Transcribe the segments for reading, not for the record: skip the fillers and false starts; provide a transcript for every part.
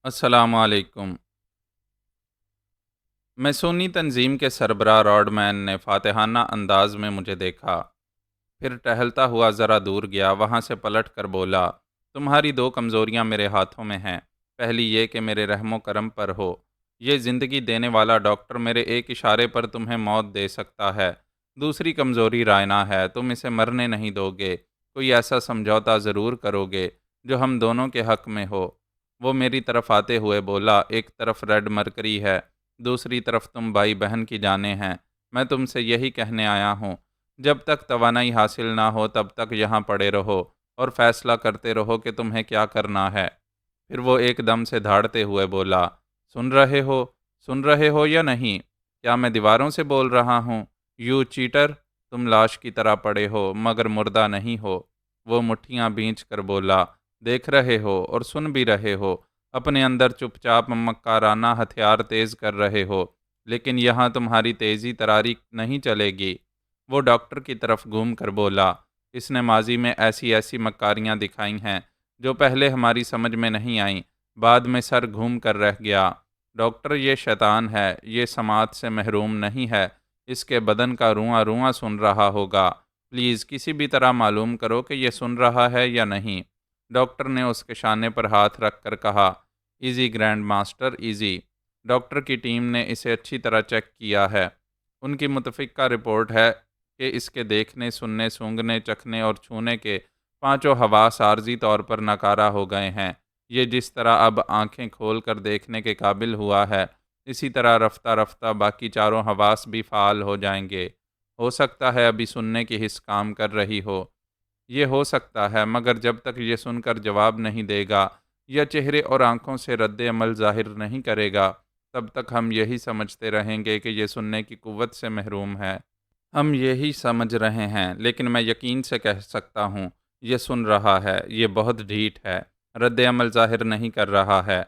السلام علیکم۔ میں سنی تنظیم کے سربراہ راڈ مین نے فاتحانہ انداز میں مجھے دیکھا، پھر ٹہلتا ہوا ذرا دور گیا، وہاں سے پلٹ کر بولا، تمہاری دو کمزوریاں میرے ہاتھوں میں ہیں۔ پہلی یہ کہ میرے رحم و کرم پر ہو۔ یہ زندگی دینے والا ڈاکٹر میرے ایک اشارے پر تمہیں موت دے سکتا ہے۔ دوسری کمزوری رائنا ہے، تم اسے مرنے نہیں دو گے، کوئی ایسا سمجھوتا ضرور کرو گے جو ہم دونوں کے حق میں ہو۔ وہ میری طرف آتے ہوئے بولا، ایک طرف ریڈ مرکری ہے، دوسری طرف تم بھائی بہن کی جانیں ہیں۔ میں تم سے یہی کہنے آیا ہوں، جب تک توانائی حاصل نہ ہو تب تک یہاں پڑے رہو اور فیصلہ کرتے رہو کہ تمہیں کیا کرنا ہے۔ پھر وہ ایک دم سے دھاڑتے ہوئے بولا، سن رہے ہو؟ سن رہے ہو یا نہیں؟ کیا میں دیواروں سے بول رہا ہوں؟ یو چیٹر، تم لاش کی طرح پڑے ہو مگر مردہ نہیں ہو۔ وہ مٹھیاں بھینچ کر بولا، دیکھ رہے ہو اور سن بھی رہے ہو، اپنے اندر چپ چاپ مکارانہ ہتھیار تیز کر رہے ہو، لیکن یہاں تمہاری تیزی تراری نہیں چلے گی۔ وہ ڈاکٹر کی طرف گھوم کر بولا، اس نے ماضی میں ایسی ایسی مکاریاں دکھائی ہیں جو پہلے ہماری سمجھ میں نہیں آئیں، بعد میں سر گھوم کر رہ گیا۔ ڈاکٹر، یہ شیطان ہے، یہ سماعت سے محروم نہیں ہے، اس کے بدن کا رواں رواں سن رہا ہوگا۔ پلیز کسی بھی طرح معلوم کرو کہ یہ سن رہا ہے یا نہیں۔ ڈاکٹر نے اس کے شانے پر ہاتھ رکھ کر کہا، easy grand master, easy. Doctor کی ٹیم نے اسے اچھی طرح چیک کیا ہے۔ ان کی متفقہ رپورٹ ہے کہ اس کے دیکھنے، سننے، سونگھنے، چکھنے اور چھونے کے پانچوں حواس عارضی طور پر ناکارہ ہو گئے ہیں۔ یہ جس طرح اب آنکھیں کھول کر دیکھنے کے قابل ہوا ہے، اسی طرح رفتہ رفتہ باقی چاروں حواس بھی فعال ہو جائیں گے۔ ہو سکتا ہے ابھی سننے کی حس کام کر رہی ہو، یہ ہو سکتا ہے، مگر جب تک یہ سن کر جواب نہیں دے گا یا چہرے اور آنکھوں سے رد عمل ظاہر نہیں کرے گا، تب تک ہم یہی سمجھتے رہیں گے کہ یہ سننے کی قوت سے محروم ہے۔ ہم یہی سمجھ رہے ہیں، لیکن میں یقین سے کہہ سکتا ہوں، یہ سن رہا ہے، یہ بہت ڈھیٹ ہے، رد عمل ظاہر نہیں کر رہا ہے۔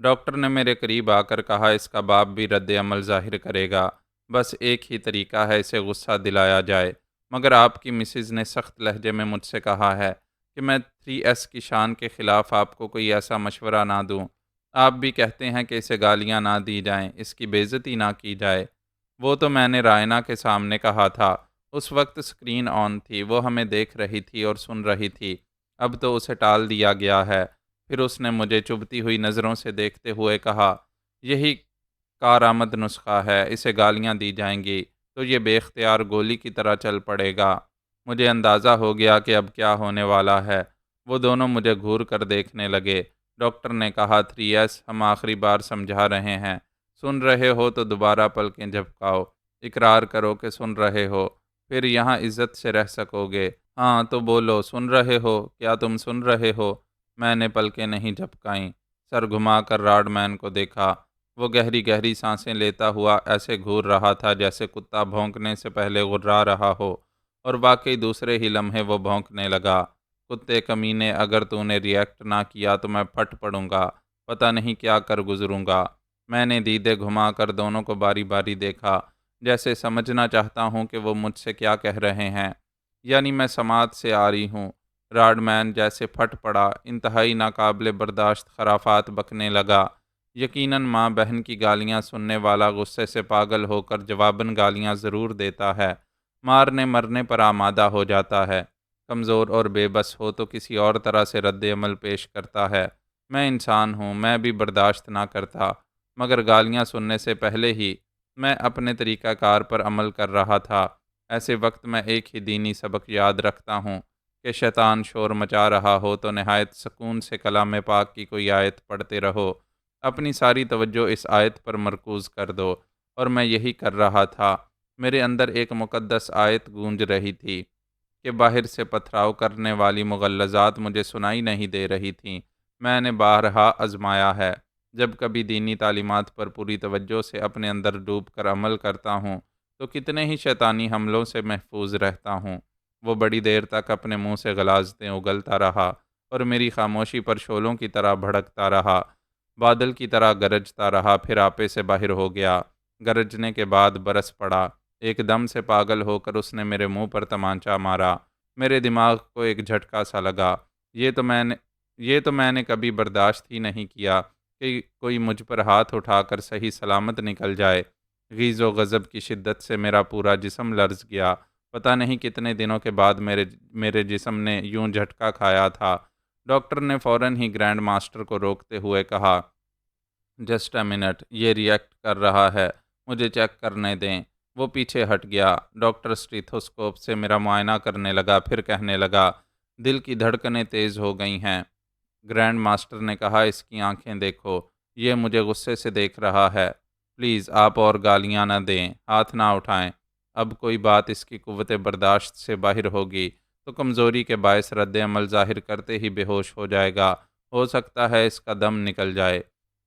ڈاکٹر نے میرے قریب آ کر کہا، اس کا باپ بھی رد عمل ظاہر کرے گا، بس ایک ہی طریقہ ہے، اسے غصہ دلایا جائے۔ مگر آپ کی مسز نے سخت لہجے میں مجھ سے کہا ہے کہ میں 3S کی شان کے خلاف آپ کو کوئی ایسا مشورہ نہ دوں۔ آپ بھی کہتے ہیں کہ اسے گالیاں نہ دی جائیں، اس کی بے عزتی نہ کی جائے۔ وہ تو میں نے رائنا کے سامنے کہا تھا، اس وقت سکرین آن تھی، وہ ہمیں دیکھ رہی تھی اور سن رہی تھی، اب تو اسے ٹال دیا گیا ہے۔ پھر اس نے مجھے چبھتی ہوئی نظروں سے دیکھتے ہوئے کہا، یہی کارآمد نسخہ ہے، اسے گالیاں دی جائیں گی تو یہ بے اختیار گولی کی طرح چل پڑے گا۔ مجھے اندازہ ہو گیا کہ اب کیا ہونے والا ہے۔ وہ دونوں مجھے گھور کر دیکھنے لگے۔ ڈاکٹر نے کہا، 3S، ہم آخری بار سمجھا رہے ہیں، سن رہے ہو تو دوبارہ پلکیں جھپکاؤ، اقرار کرو کہ سن رہے ہو، پھر یہاں عزت سے رہ سکو گے۔ ہاں تو بولو، سن رہے ہو؟ کیا تم سن رہے ہو؟ میں نے پلکیں نہیں جھپکائیں، سر گھما کر راڈ مین کو دیکھا۔ وہ گہری گہری سانسیں لیتا ہوا ایسے گھور رہا تھا جیسے کتا بھونکنے سے پہلے غرا رہا ہو، اور واقعی دوسرے ہی لمحے وہ بھونکنے لگا، کتے کمینے، اگر تو نے ریئیکٹ نہ کیا تو میں پھٹ پڑوں گا، پتہ نہیں کیا کر گزروں گا۔ میں نے دیدے گھما کر دونوں کو باری باری دیکھا، جیسے سمجھنا چاہتا ہوں کہ وہ مجھ سے کیا کہہ رہے ہیں، یعنی میں سماعت سے آ رہی ہوں۔ راڈ مین جیسے پھٹ پڑا، انتہائی ناقابل برداشت خرافات بکنے لگا۔ یقیناً ماں بہن کی گالیاں سننے والا غصے سے پاگل ہو کر جواباً گالیاں ضرور دیتا ہے، مارنے مرنے پر آمادہ ہو جاتا ہے، کمزور اور بے بس ہو تو کسی اور طرح سے رد عمل پیش کرتا ہے۔ میں انسان ہوں، میں بھی برداشت نہ کرتا، مگر گالیاں سننے سے پہلے ہی میں اپنے طریقہ کار پر عمل کر رہا تھا۔ ایسے وقت میں ایک ہی دینی سبق یاد رکھتا ہوں کہ شیطان شور مچا رہا ہو تو نہایت سکون سے کلام پاک کی کوئی آیت پڑھتے رہو، اپنی ساری توجہ اس آیت پر مرکوز کر دو، اور میں یہی کر رہا تھا۔ میرے اندر ایک مقدس آیت گونج رہی تھی کہ باہر سے پتھراؤ کرنے والی مغلظات مجھے سنائی نہیں دے رہی تھیں۔ میں نے بارہا آزمایا ہے، جب کبھی دینی تعلیمات پر پوری توجہ سے اپنے اندر ڈوب کر عمل کرتا ہوں تو کتنے ہی شیطانی حملوں سے محفوظ رہتا ہوں۔ وہ بڑی دیر تک اپنے منہ سے غلاظتیں اگلتا رہا اور میری خاموشی پر شعلوں کی طرح بھڑکتا رہا، بادل کی طرح گرجتا رہا، پھر آپے سے باہر ہو گیا۔ گرجنے کے بعد برس پڑا۔ ایک دم سے پاگل ہو کر اس نے میرے منہ پر تمانچہ مارا۔ میرے دماغ کو ایک جھٹکا سا لگا۔ یہ تو میں نے کبھی برداشت ہی نہیں کیا کہ کوئی مجھ پر ہاتھ اٹھا کر صحیح سلامت نکل جائے۔ غیظ و غضب کی شدت سے میرا پورا جسم لرز گیا۔ پتہ نہیں کتنے دنوں کے بعد میرے جسم نے یوں جھٹکا کھایا تھا۔ ڈاکٹر نے فوراً ہی گرینڈ ماسٹر کو روکتے ہوئے کہا، جسٹ اے منٹ، یہ ریئیکٹ کر رہا ہے، مجھے چیک کرنے دیں۔ وہ پیچھے ہٹ گیا۔ ڈاکٹر اسٹیتھوسکوپ سے میرا معائنہ کرنے لگا، پھر کہنے لگا، دل کی دھڑکنیں تیز ہو گئی ہیں۔ گرینڈ ماسٹر نے کہا، اس کی آنکھیں دیکھو، یہ مجھے غصے سے دیکھ رہا ہے۔ پلیز آپ اور گالیاں نہ دیں، ہاتھ نہ اٹھائیں۔ اب کوئی بات اس کی قوت برداشت سے باہر ہوگی تو کمزوری کے باعث رد عمل ظاہر کرتے ہی بے ہوش ہو جائے گا، ہو سکتا ہے اس کا دم نکل جائے۔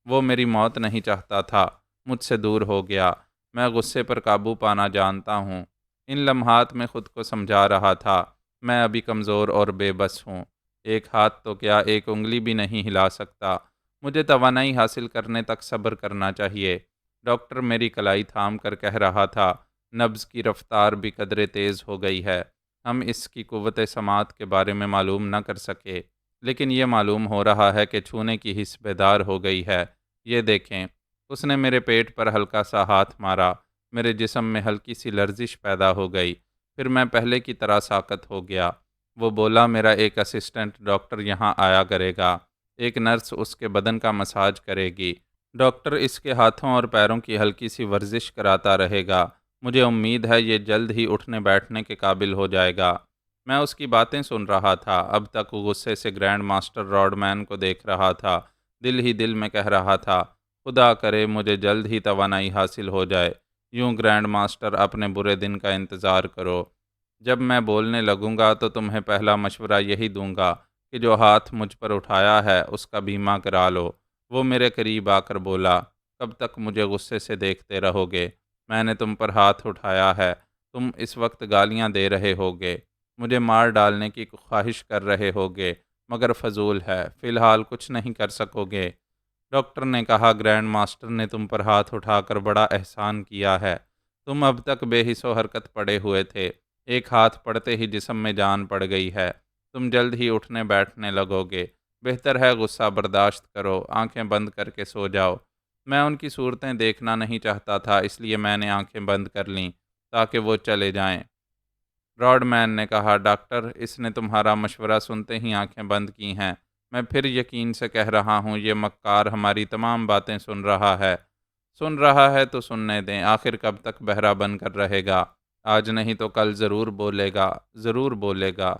وہ میری موت نہیں چاہتا تھا، مجھ سے دور ہو گیا۔ میں غصے پر قابو پانا جانتا ہوں۔ ان لمحات میں خود کو سمجھا رہا تھا، میں ابھی کمزور اور بے بس ہوں۔ ایک ہاتھ تو کیا، ایک انگلی بھی نہیں ہلا سکتا۔ مجھے توانائی حاصل کرنے تک صبر کرنا چاہیے۔ ڈاکٹر میری کلائی تھام کر کہہ رہا تھا، نبض کی رفتار بھی قدرے تیز ہو گئی ہے۔ ہم اس کی قوت سماعت کے بارے میں معلوم نہ کر سکے، لیکن یہ معلوم ہو رہا ہے کہ چھونے کی حس بیدار ہو گئی ہے۔ یہ دیکھیں۔ اس نے میرے پیٹ پر ہلکا سا ہاتھ مارا۔ میرے جسم میں ہلکی سی لرزش پیدا ہو گئی، پھر میں پہلے کی طرح ساکت ہو گیا۔ وہ بولا، میرا ایک اسسٹنٹ ڈاکٹر یہاں آیا کرے گا، ایک نرس اس کے بدن کا مساج کرے گی، ڈاکٹر اس کے ہاتھوں اور پیروں کی ہلکی سی ورزش کراتا رہے گا۔ مجھے امید ہے یہ جلد ہی اٹھنے بیٹھنے کے قابل ہو جائے گا۔ میں اس کی باتیں سن رہا تھا، اب تک غصے سے گرینڈ ماسٹر راڈ مین کو دیکھ رہا تھا۔ دل ہی دل میں کہہ رہا تھا، خدا کرے مجھے جلد ہی توانائی حاصل ہو جائے۔ یوں گرینڈ ماسٹر اپنے برے دن کا انتظار کرو۔ جب میں بولنے لگوں گا تو تمہیں پہلا مشورہ یہی دوں گا کہ جو ہاتھ مجھ پر اٹھایا ہے اس کا بیمہ کرا لو۔ وہ میرے قریب آ کر بولا، کب تک مجھے غصے سے دیکھتے رہو گے؟ میں نے تم پر ہاتھ اٹھایا ہے، تم اس وقت گالیاں دے رہے ہوگے، مجھے مار ڈالنے کی خواہش کر رہے ہوگے، مگر فضول ہے، فی الحال کچھ نہیں کر سکو گے۔ ڈاکٹر نے کہا، گرینڈ ماسٹر نے تم پر ہاتھ اٹھا کر بڑا احسان کیا ہے۔ تم اب تک بے حس و حرکت پڑے ہوئے تھے، ایک ہاتھ پڑتے ہی جسم میں جان پڑ گئی ہے۔ تم جلد ہی اٹھنے بیٹھنے لگو گے۔ بہتر ہے غصہ برداشت کرو، آنکھیں بند کر کے سو جاؤ۔ میں ان کی صورتیں دیکھنا نہیں چاہتا تھا، اس لیے میں نے آنکھیں بند کر لیں تاکہ وہ چلے جائیں۔ راڈ مین نے کہا، ڈاکٹر، اس نے تمہارا مشورہ سنتے ہی آنکھیں بند کی ہیں۔ میں پھر یقین سے کہہ رہا ہوں، یہ مکار ہماری تمام باتیں سن رہا ہے۔ سن رہا ہے تو سننے دیں، آخر کب تک بہرا بن کر رہے گا؟ آج نہیں تو کل ضرور بولے گا، ضرور بولے گا۔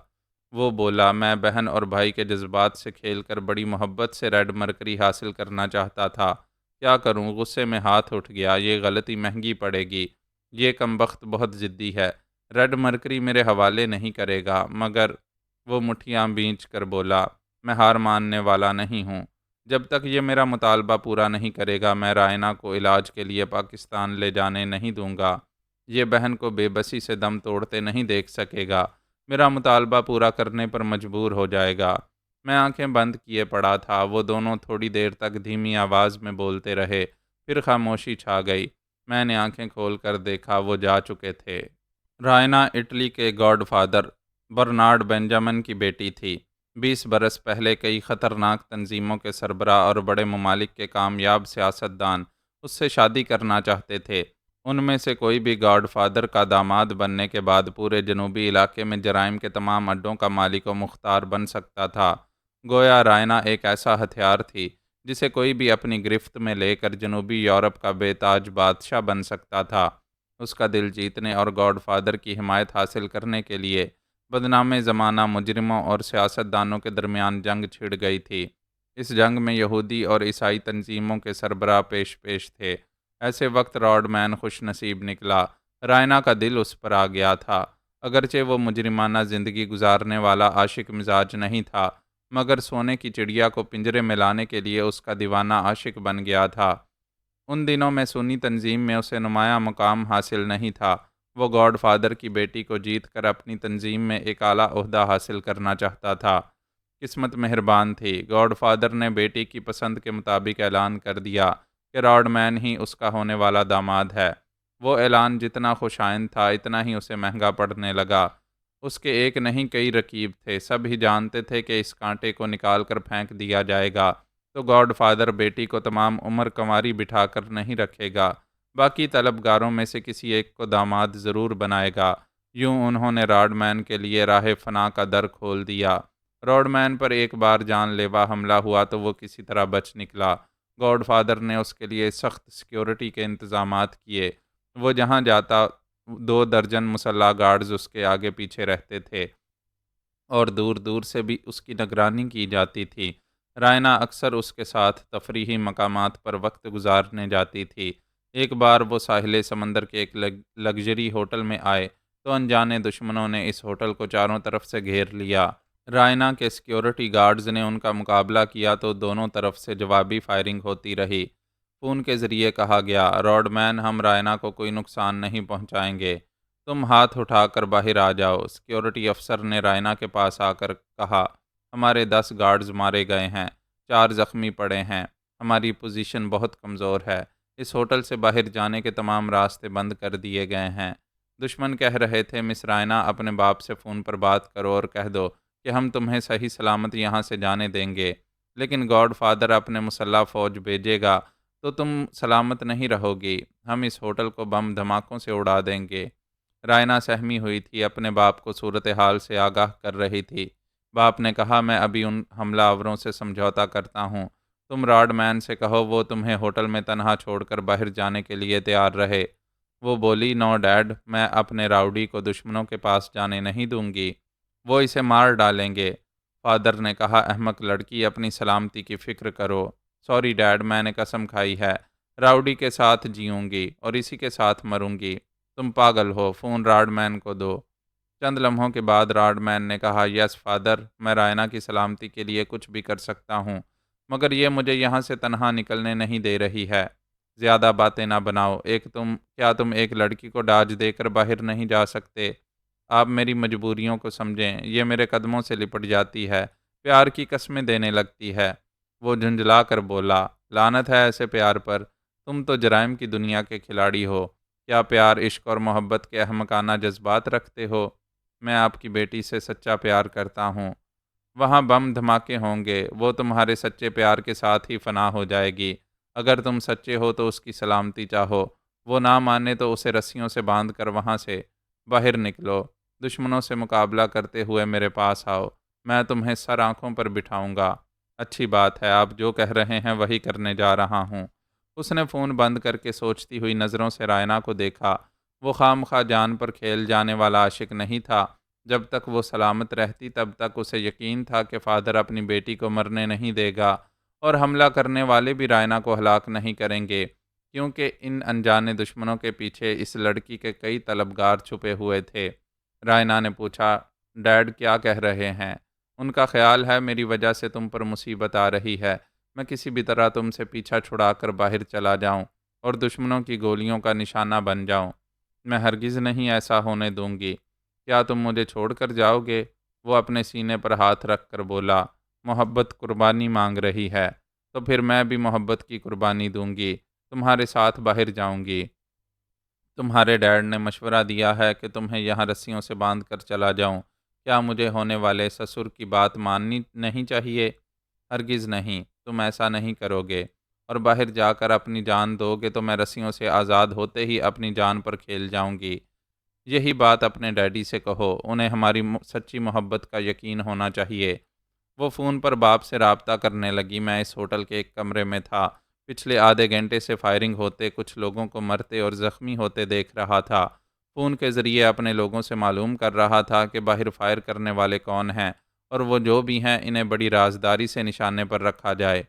وہ بولا، میں بہن اور بھائی کے جذبات سے کھیل کر بڑی محبت سے ریڈ مرکری حاصل کرنا چاہتا تھا۔ کیا کروں، غصے میں ہاتھ اٹھ گیا، یہ غلطی مہنگی پڑے گی۔ یہ کمبخت بہت ضدی ہے، ریڈ مرکری میرے حوالے نہیں کرے گا۔ مگر وہ مٹھیاں بھینچ کر بولا، میں ہار ماننے والا نہیں ہوں۔ جب تک یہ میرا مطالبہ پورا نہیں کرے گا، میں رائنا کو علاج کے لیے پاکستان لے جانے نہیں دوں گا۔ یہ بہن کو بے بسی سے دم توڑتے نہیں دیکھ سکے گا، میرا مطالبہ پورا کرنے پر مجبور ہو جائے گا۔ میں آنکھیں بند کیے پڑا تھا۔ وہ دونوں تھوڑی دیر تک دھیمی آواز میں بولتے رہے، پھر خاموشی چھا گئی۔ میں نے آنکھیں کھول کر دیکھا، وہ جا چکے تھے۔ رائنا اٹلی کے گاڈ فادر برنارڈ بینجامن کی بیٹی تھی۔ 20 برس پہلے کئی خطرناک تنظیموں کے سربراہ اور بڑے ممالک کے کامیاب سیاستدان اس سے شادی کرنا چاہتے تھے۔ ان میں سے کوئی بھی گاڈ فادر کا داماد بننے کے بعد پورے جنوبی علاقے میں جرائم کے تمام اڈوں کا مالک و مختار بن سکتا تھا۔ گویا رائنا ایک ایسا ہتھیار تھی جسے کوئی بھی اپنی گرفت میں لے کر جنوبی یورپ کا بے تاج بادشاہ بن سکتا تھا۔ اس کا دل جیتنے اور گاڈ فادر کی حمایت حاصل کرنے کے لیے بدنام زمانہ مجرموں اور سیاستدانوں کے درمیان جنگ چھڑ گئی تھی۔ اس جنگ میں یہودی اور عیسائی تنظیموں کے سربراہ پیش تھے۔ ایسے وقت راڈ مین خوش نصیب نکلا۔ رائنا کا دل اس پر آ گیا تھا۔ اگرچہ وہ مجرمانہ زندگی گزارنے والا عاشق مزاج نہیں تھا، مگر سونے کی چڑیا کو پنجرے میں لانے کے لیے اس کا دیوانہ عاشق بن گیا تھا۔ ان دنوں میں سنی تنظیم میں اسے نمایاں مقام حاصل نہیں تھا۔ وہ گاڈ فادر کی بیٹی کو جیت کر اپنی تنظیم میں ایک اعلیٰ عہدہ حاصل کرنا چاہتا تھا۔ قسمت مہربان تھی، گاڈ فادر نے بیٹی کی پسند کے مطابق اعلان کر دیا کہ راڈ مین ہی اس کا ہونے والا داماد ہے۔ وہ اعلان جتنا خوش آئند تھا، اتنا ہی اسے مہنگا پڑنے لگا۔ اس کے ایک نہیں کئی رقیب تھے، سب ہی جانتے تھے کہ اس کانٹے کو نکال کر پھینک دیا جائے گا۔ تو گاڈ فادر بیٹی کو تمام عمر کنواری بٹھا کر نہیں رکھے گا، باقی طلبگاروں میں سے کسی ایک کو داماد ضرور بنائے گا۔ یوں انہوں نے راڈ مین کے لیے راہ فنا کا در کھول دیا۔ راڈ مین پر ایک بار جان لیوا حملہ ہوا تو وہ کسی طرح بچ نکلا۔ گاڈ فادر نے اس کے لیے سخت سیکیورٹی کے انتظامات کیے۔ وہ جہاں جاتا 2 درجن مسلح گارڈز اس کے آگے پیچھے رہتے تھے اور دور دور سے بھی اس کی نگرانی کی جاتی تھی۔ رائنا اکثر اس کے ساتھ تفریحی مقامات پر وقت گزارنے جاتی تھی۔ ایک بار وہ ساحل سمندر کے ایک لگژری ہوٹل میں آئے تو انجانے دشمنوں نے اس ہوٹل کو چاروں طرف سے گھیر لیا۔ رائنا کے سیکیورٹی گارڈز نے ان کا مقابلہ کیا تو دونوں طرف سے جوابی فائرنگ ہوتی رہی۔ فون کے ذریعے کہا گیا، راڈ مین، ہم رائنا کو کوئی نقصان نہیں پہنچائیں گے، تم ہاتھ اٹھا کر باہر آ جاؤ۔ سیکیورٹی افسر نے رائنا کے پاس آ کر کہا، ہمارے 10 گارڈز مارے گئے ہیں، 4 زخمی پڑے ہیں، ہماری پوزیشن بہت کمزور ہے، اس ہوٹل سے باہر جانے کے تمام راستے بند کر دیے گئے ہیں۔ دشمن کہہ رہے تھے، مس رائنا، اپنے باپ سے فون پر بات کرو اور کہہ دو کہ ہم تمہیں صحیح سلامت یہاں سے جانے دیں گے، لیکن گاڈ فادر اپنے مسلح فوج بھیجے گا تو تم سلامت نہیں رہو گی، ہم اس ہوٹل کو بم دھماکوں سے اڑا دیں گے۔ رائنا سہمی ہوئی تھی، اپنے باپ کو صورتحال سے آگاہ کر رہی تھی۔ باپ نے کہا، میں ابھی ان حملہ آوروں سے سمجھوتا کرتا ہوں، تم راڈ مین سے کہو وہ تمہیں ہوٹل میں تنہا چھوڑ کر باہر جانے کے لیے تیار رہے۔ وہ بولی، نو ڈیڈ، میں اپنے راؤڈی کو دشمنوں کے پاس جانے نہیں دوں گی، وہ اسے مار ڈالیں گے۔ فادر نے کہا، احمق لڑکی، اپنی سلامتی کی فکر کرو۔ سوری ڈیڈ، میں نے قسم کھائی ہے، راؤڈی کے ساتھ جیوں گی اور اسی کے ساتھ مروں گی۔ تم پاگل ہو، فون راڈ مین کو دو۔ چند لمحوں کے بعد راڈ مین نے کہا، یس فادر، میں رائنا کی سلامتی کے لیے کچھ بھی کر سکتا ہوں، مگر یہ مجھے یہاں سے تنہا نکلنے نہیں دے رہی ہے۔ زیادہ باتیں نہ بناؤ، کیا تم ایک لڑکی کو ڈاج دے کر باہر نہیں جا سکتے؟ آپ میری مجبوریوں کو سمجھیں، یہ میرے قدموں سے لپٹ جاتی ہے، پیار کی قسمیں دینے لگتی ہے۔ وہ جھنجھلا کر بولا، لعنت ہے ایسے پیار پر، تم تو جرائم کی دنیا کے کھلاڑی ہو، کیا پیار، عشق اور محبت کے احمقانہ جذبات رکھتے ہو؟ میں آپ کی بیٹی سے سچا پیار کرتا ہوں، وہاں بم دھماکے ہوں گے، وہ تمہارے سچے پیار کے ساتھ ہی فنا ہو جائے گی۔ اگر تم سچے ہو تو اس کی سلامتی چاہو، وہ نہ مانے تو اسے رسیوں سے باندھ کر وہاں سے باہر نکلو، دشمنوں سے مقابلہ کرتے ہوئے میرے پاس آؤ، میں تمہیں سر آنکھوں پر بٹھاؤں گا۔ اچھی بات ہے، آپ جو کہہ رہے ہیں وہی کرنے جا رہا ہوں۔ اس نے فون بند کر کے سوچتی ہوئی نظروں سے رائنا کو دیکھا۔ وہ خام خواہ جان پر کھیل جانے والا عاشق نہیں تھا۔ جب تک وہ سلامت رہتی تب تک اسے یقین تھا کہ فادر اپنی بیٹی کو مرنے نہیں دے گا اور حملہ کرنے والے بھی رائنا کو ہلاک نہیں کریں گے، کیونکہ ان انجانے دشمنوں کے پیچھے اس لڑکی کے کئی طلبگار چھپے ہوئے تھے۔ رائنا نے پوچھا، ڈیڈ کیا کہہ رہے ہیں؟ ان کا خیال ہے میری وجہ سے تم پر مصیبت آ رہی ہے، میں کسی بھی طرح تم سے پیچھا چھڑا کر باہر چلا جاؤں اور دشمنوں کی گولیوں کا نشانہ بن جاؤں۔ میں ہرگز نہیں ایسا ہونے دوں گی۔ کیا تم مجھے چھوڑ کر جاؤ گے؟ وہ اپنے سینے پر ہاتھ رکھ کر بولا، محبت قربانی مانگ رہی ہے تو پھر میں بھی محبت کی قربانی دوں گی، تمہارے ساتھ باہر جاؤں گی۔ تمہارے ڈیڈ نے مشورہ دیا ہے کہ تمہیں یہاں رسیوں سے باندھ کر چلا جاؤں، کیا مجھے ہونے والے سسر کی بات ماننی نہیں چاہیے؟ ہرگز نہیں، تم ایسا نہیں کرو گے اور باہر جا کر اپنی جان دو گے تو میں رسیوں سے آزاد ہوتے ہی اپنی جان پر کھیل جاؤں گی۔ یہی بات اپنے ڈیڈی سے کہو، انہیں ہماری سچی محبت کا یقین ہونا چاہیے۔ وہ فون پر باپ سے رابطہ کرنے لگی، میں اس ہوٹل کے ایک کمرے میں تھا، پچھلے آدھے گھنٹے سے فائرنگ ہوتے، کچھ لوگوں کو مرتے اور زخمی ہوتے دیکھ رہا تھا۔ فون کے ذریعے اپنے لوگوں سے معلوم کر رہا تھا کہ باہر فائر کرنے والے کون ہیں، اور وہ جو بھی ہیں انہیں بڑی رازداری سے نشانے پر رکھا جائے۔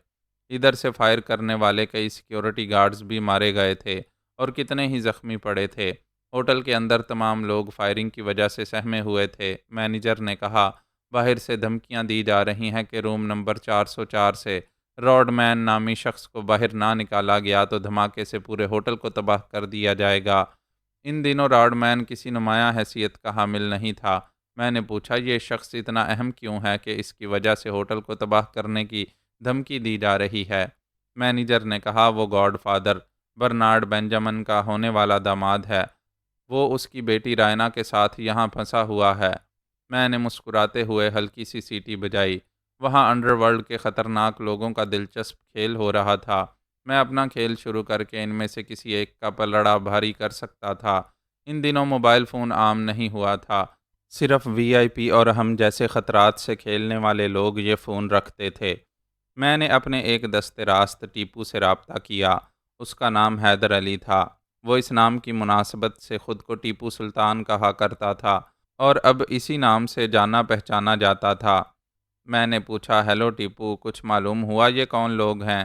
ادھر سے فائر کرنے والے کئی سیکیورٹی گارڈز بھی مارے گئے تھے اور کتنے ہی زخمی پڑے تھے۔ ہوٹل کے اندر تمام لوگ فائرنگ کی وجہ سے سہمے ہوئے تھے۔ مینیجر نے کہا، باہر سے دھمکیاں دی جا رہی ہیں کہ روم نمبر 404 سے راڈ مین نامی شخص کو باہر نہ نکالا گیا تو دھماکے سے پورے ہوٹل کو تباہ کر دیا جائے گا۔ ان دنوں راڈ مین کسی نمایاں حیثیت کا حامل نہیں تھا۔ میں نے پوچھا، یہ شخص اتنا اہم کیوں ہے کہ اس کی وجہ سے ہوٹل کو تباہ کرنے کی دھمکی دی جا رہی ہے؟ مینیجر نے کہا، وہ گاڈ فادر برنارڈ بینجامن کا ہونے والا داماد ہے، وہ اس کی بیٹی رائنا کے ساتھ یہاں پھنسا ہوا ہے۔ میں نے مسکراتے ہوئے ہلکی سی سیٹی بجائی۔ وہاں انڈر ورلڈ کے خطرناک لوگوں کا دلچسپ کھیل ہو رہا تھا۔ میں اپنا کھیل شروع کر کے ان میں سے کسی ایک کا پلڑا بھاری کر سکتا تھا۔ ان دنوں موبائل فون عام نہیں ہوا تھا، صرف وی آئی پی اور ہم جیسے خطرات سے کھیلنے والے لوگ یہ فون رکھتے تھے۔ میں نے اپنے ایک دست راست ٹیپو سے رابطہ کیا۔ اس کا نام حیدر علی تھا۔ وہ اس نام کی مناسبت سے خود کو ٹیپو سلطان کہا کرتا تھا اور اب اسی نام سے جانا پہچانا جاتا تھا۔ میں نے پوچھا، ہیلو ٹیپو، کچھ معلوم ہوا یہ کون لوگ ہیں؟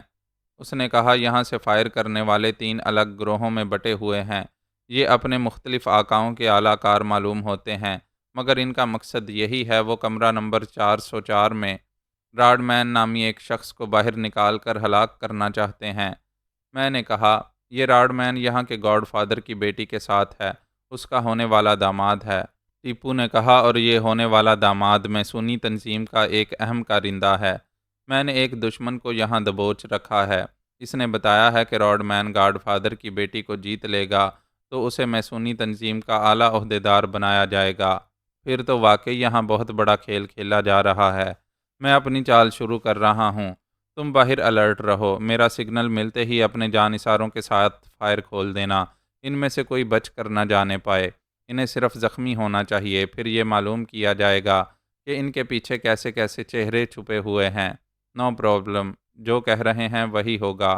اس نے کہا، یہاں سے فائر کرنے والے 3 الگ گروہوں میں بٹے ہوئے ہیں۔ یہ اپنے مختلف آقاؤں کے اعلیٰ کار معلوم ہوتے ہیں، مگر ان کا مقصد یہی ہے۔ وہ کمرہ نمبر 404 میں راڈ مین نامی ایک شخص کو باہر نکال کر ہلاک کرنا چاہتے ہیں۔ میں نے کہا، یہ راڈ مین یہاں کے گاڈ فادر کی بیٹی کے ساتھ ہے، اس کا ہونے والا داماد ہے۔ ٹیپو نے کہا، اور یہ ہونے والا داماد میسونی تنظیم کا ایک اہم کارندہ ہے۔ میں نے ایک دشمن کو یہاں دبوچ رکھا ہے۔ اس نے بتایا ہے کہ راڈ مین گاڈ فادر کی بیٹی کو جیت لے گا تو اسے میسونی تنظیم کا اعلیٰ عہدیدار بنایا جائے گا۔ پھر تو واقعی یہاں بہت بڑا کھیل کھیلا جا رہا ہے۔ میں اپنی چال شروع کر رہا ہوں، تم باہر الرٹ رہو۔ میرا سگنل ملتے ہی اپنے جانثاروں کے ساتھ فائر کھول دینا۔ ان میں سے کوئی بچ کر نہ جانے پائے۔ انہیں صرف زخمی ہونا چاہیے، پھر یہ معلوم کیا جائے گا کہ ان کے پیچھے کیسے کیسے چہرے چھپے ہوئے ہیں۔ نو پرابلم، جو کہہ رہے ہیں وہی ہوگا۔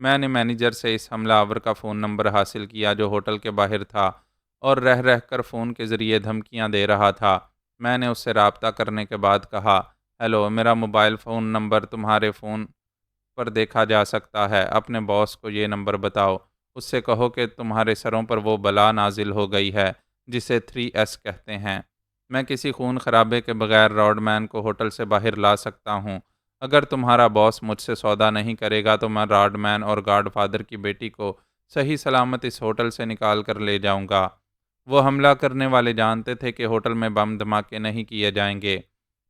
میں نے مینیجر سے اس حملہ آور کا فون نمبر حاصل کیا جو ہوٹل کے باہر تھا اور رہ رہ کر فون کے ذریعے دھمکیاں دے رہا تھا۔ میں نے اس سے رابطہ کرنے کے بعد کہا، ہیلو، میرا موبائل فون نمبر تمہارے فون پر دیکھا جا سکتا ہے۔ اپنے باس کو یہ نمبر بتاؤ، اس سے کہو کہ تمہارے سروں پر وہ بلا نازل ہو گئی ہے جسے 3S کہتے ہیں۔ میں کسی خون خرابے کے بغیر راڈ مین کو ہوٹل سے باہر لا سکتا ہوں۔ اگر تمہارا باس مجھ سے سودا نہیں کرے گا تو میں راڈ مین اور گاڈ فادر کی بیٹی کو صحیح سلامت اس ہوٹل سے نکال کر لے جاؤں گا۔ وہ حملہ کرنے والے جانتے تھے کہ ہوٹل میں بم دھماکے نہیں کیے جائیں گے،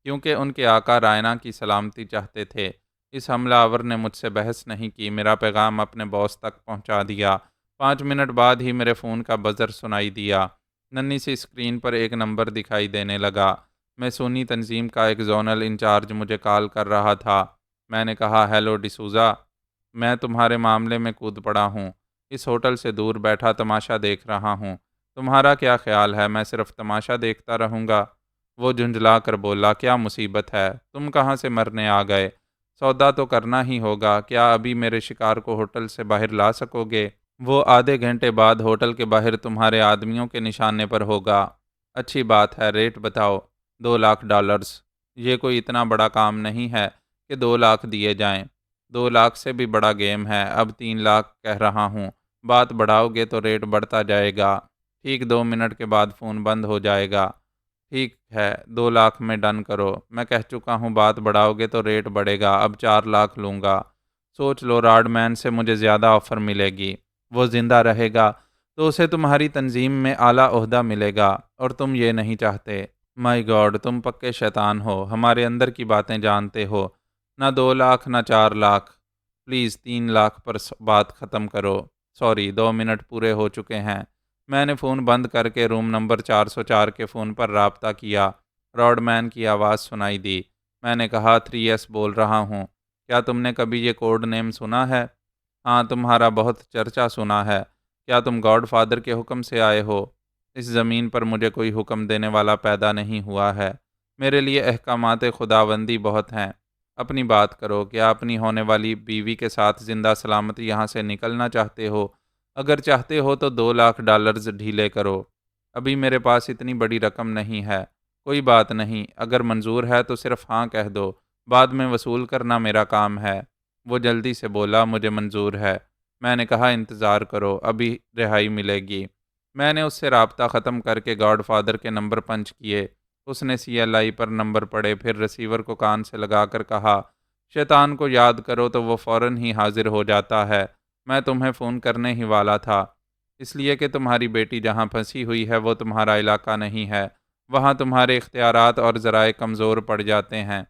کیونکہ ان کے آقا رائنا کی سلامتی چاہتے تھے۔ اس حملہ آور نے مجھ سے بحث نہیں کی، میرا پیغام اپنے باس تک پہنچا دیا۔ 5 منٹ بعد ہی میرے فون کا بزر سنائی دیا۔ ننھی سی اسکرین پر ایک نمبر دکھائی دینے لگا۔ میسونی تنظیم کا ایک زونل انچارج مجھے کال کر رہا تھا۔ میں نے کہا، ہیلو ڈسوزا، میں تمہارے معاملے میں کود پڑا ہوں۔ اس ہوٹل سے دور بیٹھا تماشا دیکھ رہا ہوں۔ تمہارا کیا خیال ہے میں صرف تماشا دیکھتا رہوں گا؟ وہ جھنجھلا کر بولا، کیا مصیبت ہے؟ تم کہاں سے مرنے آ گئے؟ سودا تو کرنا ہی ہوگا۔ کیا ابھی میرے شکار کو ہوٹل سے باہر لا سکو گے؟ وہ آدھے گھنٹے بعد ہوٹل کے باہر تمہارے آدمیوں کے نشانے پر ہوگا۔ اچھی بات ہے، ریٹ بتاؤ۔ $2 لاکھ۔ یہ کوئی اتنا بڑا کام نہیں ہے کہ 2 لاکھ دیے جائیں۔ 2 لاکھ سے بھی بڑا گیم ہے۔ اب 3 لاکھ کہہ رہا ہوں۔ بات بڑھاؤ گے تو ریٹ بڑھتا جائے گا۔ ٹھیک 2 منٹ کے بعد فون بند ہو جائے گا۔ ٹھیک ہے، 2 لاکھ میں ڈن کرو۔ میں کہہ چکا ہوں بات بڑھاؤ گے تو ریٹ بڑھے گا۔ اب 4 لاکھ لوں گا۔ سوچ لو، راڈ مین سے مجھے زیادہ آفر ملے گی۔ وہ زندہ رہے گا تو اسے تمہاری تنظیم میں اعلیٰ عہدہ ملے گا اور تم یہ نہیں چاہتے۔ مائی گاڈ، تم پکے شیطان ہو، ہمارے اندر کی باتیں جانتے ہو۔ نہ 2 لاکھ نہ 4 لاکھ، پلیز 3 لاکھ پر بات ختم کرو۔ سوری، 2 منٹ پورے ہو چکے ہیں۔ میں نے فون بند کر کے روم نمبر 404 کے فون پر رابطہ کیا۔ راڈ مین کی آواز سنائی دی۔ میں نے کہا، 3S بول رہا ہوں۔ کیا تم نے کبھی یہ کوڈ نیم سنا ہے؟ ہاں، تمہارا بہت چرچا سنا ہے۔ کیا تم گاڈ فادر کے حکم سے آئے ہو؟ اس زمین پر مجھے کوئی حکم دینے والا پیدا نہیں ہوا ہے۔ میرے لیے احکامات خداوندی بہت ہیں۔ اپنی بات کرو، کیا اپنی ہونے والی بیوی کے ساتھ زندہ سلامت یہاں سے نکلنا چاہتے ہو؟ اگر چاہتے ہو تو $2 لاکھ ڈھیلے کرو۔ ابھی میرے پاس اتنی بڑی رقم نہیں ہے۔ کوئی بات نہیں، اگر منظور ہے تو صرف ہاں کہہ دو، بعد میں وصول کرنا میرا کام ہے۔ وہ جلدی سے بولا، مجھے منظور ہے۔ میں نے کہا، انتظار کرو، ابھی رہائی ملے گی۔ میں نے اس سے رابطہ ختم کر کے گاڈ فادر کے نمبر پنچ کیے۔ اس نے CLI پر نمبر پڑھے، پھر ریسیور کو کان سے لگا کر کہا، شیطان کو یاد کرو تو وہ فوراً ہی حاضر ہو جاتا ہے۔ میں تمہیں فون کرنے ہی والا تھا، اس لیے کہ تمہاری بیٹی جہاں پھنسی ہوئی ہے وہ تمہارا علاقہ نہیں ہے۔ وہاں تمہارے اختیارات اور ذرائع کمزور پڑ جاتے ہیں۔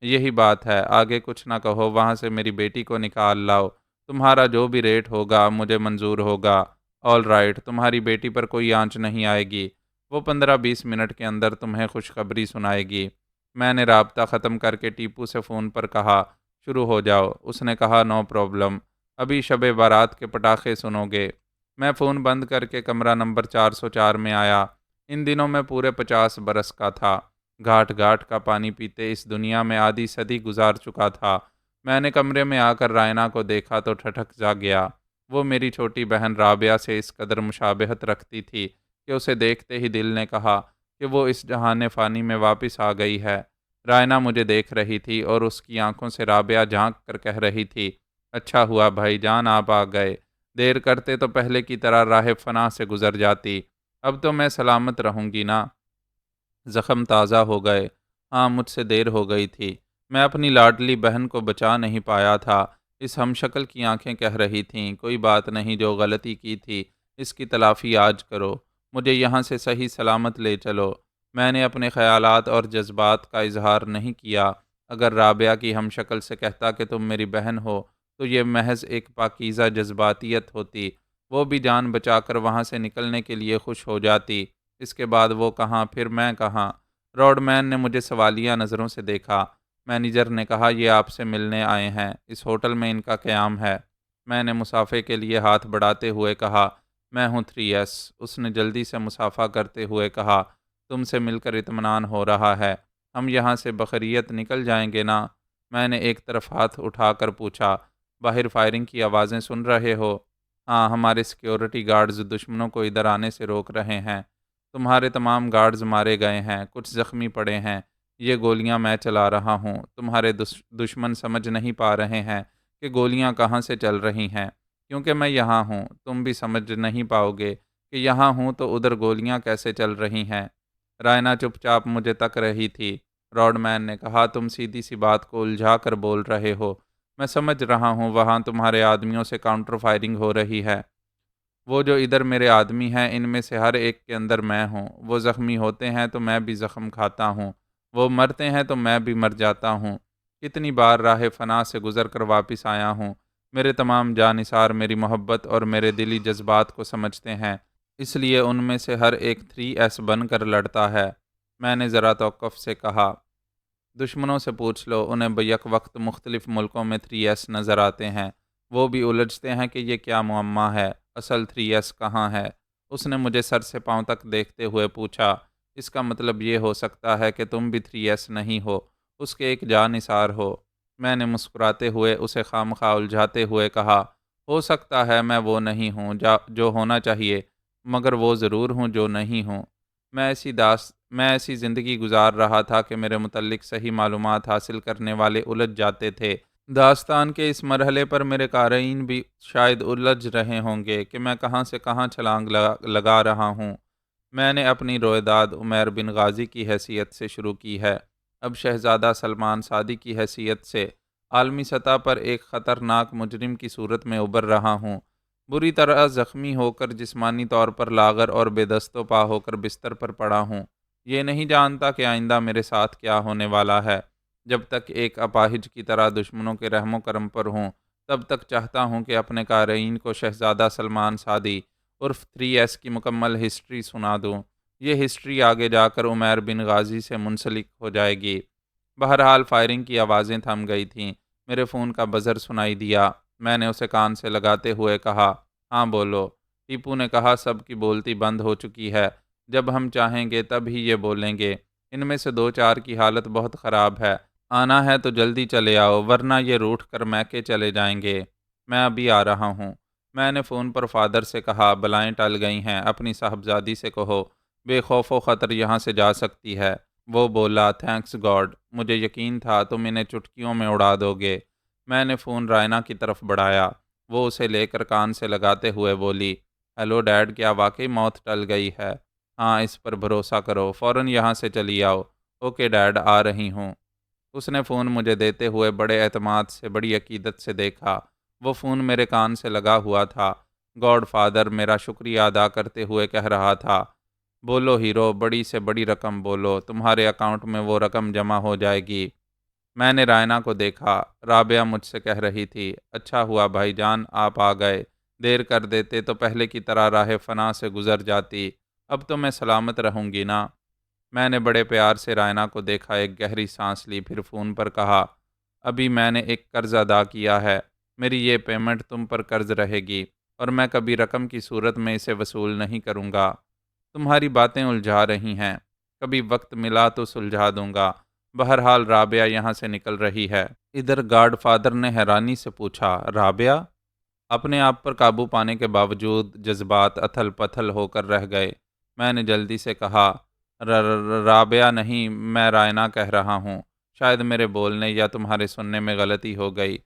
یہی بات ہے، آگے کچھ نہ کہو، وہاں سے میری بیٹی کو نکال لاؤ۔ تمہارا جو بھی ریٹ ہوگا مجھے منظور ہوگا۔ آل رائٹ، تمہاری بیٹی پر کوئی آنچ نہیں آئے گی۔ وہ 15-20 منٹ کے اندر تمہیں خوشخبری سنائے گی۔ میں نے رابطہ ختم کر کے ٹیپو سے فون پر کہا شروع ہو جاؤ۔ اس نے کہا نو پرابلم، ابھی شب بارات کے پٹاخے سنو گے۔ میں فون بند کر کے کمرہ نمبر 404 میں آیا۔ ان دنوں میں پورے 50 برس کا تھا، گھاٹ گھاٹ کا پانی پیتے اس دنیا میں آدھی صدی گزار چکا تھا۔ میں نے کمرے میں آ کر رائنا کو دیکھا تو ٹھٹک جا گیا۔ وہ میری چھوٹی بہن رابعہ سے اس قدر مشابہت رکھتی تھی کہ اسے دیکھتے ہی دل نے کہا کہ وہ اس جہان فانی میں واپس آ گئی ہے۔ رائنا مجھے دیکھ رہی تھی اور اس کی آنکھوں سے رابعہ جھانک کر کہہ رہی تھی اچھا ہوا بھائی جان آپ آ گئے، دیر کرتے تو پہلے کی طرح راہ فنا سے گزر جاتی۔ اب تو میں سلامت رہوں گی نا؟ زخم تازہ ہو گئے۔ ہاں مجھ سے دیر ہو گئی تھی، میں اپنی لاڈلی بہن کو بچا نہیں پایا تھا۔ اس ہم شکل کی آنکھیں کہہ رہی تھیں کوئی بات نہیں، جو غلطی کی تھی اس کی تلافی آج کرو، مجھے یہاں سے صحیح سلامت لے چلو۔ میں نے اپنے خیالات اور جذبات کا اظہار نہیں کیا۔ اگر رابعہ کی ہم شکل سے کہتا کہ تم میری بہن ہو تو یہ محض ایک پاکیزہ جذباتیت ہوتی، وہ بھی جان بچا کر وہاں سے نکلنے کے لیے خوش ہو جاتی۔ اس کے بعد وہ کہاں پھر میں کہاں؟ روڈ مین نے مجھے سوالیہ نظروں سے دیکھا۔ مینیجر نے کہا یہ آپ سے ملنے آئے ہیں، اس ہوٹل میں ان کا قیام ہے۔ میں نے مسافے کے لیے ہاتھ بڑھاتے ہوئے کہا میں ہوں 3S۔ اس نے جلدی سے مسافہ کرتے ہوئے کہا تم سے مل کر اطمینان ہو رہا ہے، ہم یہاں سے بخیریت نکل جائیں گے نا؟ میں نے ایک طرف ہاتھ اٹھا کر پوچھا باہر فائرنگ کی آوازیں سن رہے ہو؟ ہاں ہمارے سیکیورٹی گارڈز دشمنوں کو ادھر آنے سے روک رہے ہیں۔ تمہارے تمام گارڈز مارے گئے ہیں، کچھ زخمی پڑے ہیں، یہ گولیاں میں چلا رہا ہوں۔ تمہارے دشمن سمجھ نہیں پا رہے ہیں کہ گولیاں کہاں سے چل رہی ہیں، کیونکہ میں یہاں ہوں۔ تم بھی سمجھ نہیں پاؤ گے کہ یہاں ہوں تو ادھر گولیاں کیسے چل رہی ہیں۔ رائنا چپ چاپ مجھے تک رہی تھی۔ راڈ مین نے کہا تم سیدھی سی بات کو الجھا کر بول رہے ہو، میں سمجھ رہا ہوں، وہاں تمہارے آدمیوں سے کاؤنٹر فائرنگ ہو رہی ہے۔ وہ جو ادھر میرے آدمی ہیں ان میں سے ہر ایک کے اندر میں ہوں، وہ زخمی ہوتے ہیں تو میں بھی زخم کھاتا ہوں، وہ مرتے ہیں تو میں بھی مر جاتا ہوں۔ کتنی بار راہ فنا سے گزر کر واپس آیا ہوں۔ میرے تمام جانثار میری محبت اور میرے دلی جذبات کو سمجھتے ہیں، اس لیے ان میں سے ہر ایک 3S بن کر لڑتا ہے۔ میں نے ذرا توقف سے کہا دشمنوں سے پوچھ لو، انہیں بیک وقت مختلف ملکوں میں 3S نظر آتے ہیں، وہ بھی الجھتے ہیں کہ یہ کیا معمہ ہے، اصل 3S کہاں ہے؟ اس نے مجھے سر سے پاؤں تک دیکھتے ہوئے پوچھا اس کا مطلب یہ ہو سکتا ہے کہ تم بھی 3S نہیں ہو، اس کے ایک جانثار ہو؟ میں نے مسکراتے ہوئے اسے خامخواہ الجھاتے ہوئے کہا ہو سکتا ہے میں وہ نہیں ہوں جو ہونا چاہیے، مگر وہ ضرور ہوں جو نہیں ہوں۔ میں ایسی زندگی گزار رہا تھا کہ میرے متعلق صحیح معلومات حاصل کرنے والے الجھ جاتے تھے۔ داستان کے اس مرحلے پر میرے قارئین بھی شاید الجھ رہے ہوں گے کہ میں کہاں سے کہاں چھلانگ لگا رہا ہوں۔ میں نے اپنی رویداد عمیر بن غازی کی حیثیت سے شروع کی ہے، اب شہزادہ سلمان سعدی کی حیثیت سے عالمی سطح پر ایک خطرناک مجرم کی صورت میں ابھر رہا ہوں۔ بری طرح زخمی ہو کر جسمانی طور پر لاغر اور بے دست و پا ہو کر بستر پر پڑا ہوں۔ یہ نہیں جانتا کہ آئندہ میرے ساتھ کیا ہونے والا ہے۔ جب تک ایک اپاہج کی طرح دشمنوں کے رحم و کرم پر ہوں، تب تک چاہتا ہوں کہ اپنے قارئین کو شہزادہ سلمان سعدی عرف 3S کی مکمل ہسٹری سنا دوں۔ یہ ہسٹری آگے جا کر عمیر بن غازی سے منسلک ہو جائے گی۔ بہرحال فائرنگ کی آوازیں تھم گئی تھیں۔ میرے فون کا بزر سنائی دیا۔ میں نے اسے کان سے لگاتے ہوئے کہا ہاں بولو۔ ٹیپو نے کہا سب کی بولتی بند ہو چکی ہے، جب ہم چاہیں گے تب ہی یہ بولیں گے۔ ان میں سے 2-4 کی حالت بہت خراب ہے، آنا ہے تو جلدی چلے آؤ ورنہ یہ روٹھ کر میکے چلے جائیں گے۔ میں ابھی آ رہا ہوں۔ میں نے فون پر فادر سے کہا بلائیں ٹل گئی ہیں، اپنی صاحبزادی سے کہو بے خوف و خطر یہاں سے جا سکتی ہے۔ وہ بولا تھینکس گاڈ، مجھے یقین تھا تم انہیں چٹکیوں میں اڑا دو گے۔ میں نے فون رائنا کی طرف بڑھایا، وہ اسے لے کر کان سے لگاتے ہوئے بولی ہیلو ڈیڈ، کیا واقعی موت ٹل گئی ہے؟ ہاں اس پر بھروسہ کرو، فوراً یہاں سے چلی آؤ۔ اوکے ڈیڈ، آ رہی ہوں۔ اس نے فون مجھے دیتے ہوئے بڑے اعتماد سے بڑی عقیدت سے دیکھا۔ وہ فون میرے کان سے لگا ہوا تھا۔ گاڈ فادر میرا شکریہ ادا کرتے ہوئے کہہ رہا تھا بولو ہیرو، بڑی سے بڑی رقم بولو، تمہارے اکاؤنٹ میں وہ رقم جمع ہو جائے گی۔ میں نے رائنا کو دیکھا، رابعہ مجھ سے کہہ رہی تھی اچھا ہوا بھائی جان آپ آ گئے، دیر کر دیتے تو پہلے کی طرح راہ فنا سے گزر جاتی، اب تو میں سلامت رہوں گی نا؟ میں نے بڑے پیار سے رائنا کو دیکھا، ایک گہری سانس لی، پھر فون پر کہا، ابھی میں نے ایک قرض ادا کیا ہے، میری یہ پیمنٹ تم پر قرض رہے گی اور میں کبھی رقم کی صورت میں اسے وصول نہیں کروں گا۔ تمہاری باتیں الجھا رہی ہیں، کبھی وقت ملا تو سلجھا دوں گا۔ بہرحال رابعہ یہاں سے نکل رہی ہے۔ ادھر گارڈ فادر نے حیرانی سے پوچھا، رابعہ؟ اپنے آپ پر قابو پانے کے باوجود جذبات اتھل پتھل ہو کر رہ گئے۔ میں نے جلدی سے کہا، رابعہ نہیں، میں رائنا کہہ رہا ہوں۔ شاید میرے بولنے یا تمہارے سننے میں غلطی ہو گئی۔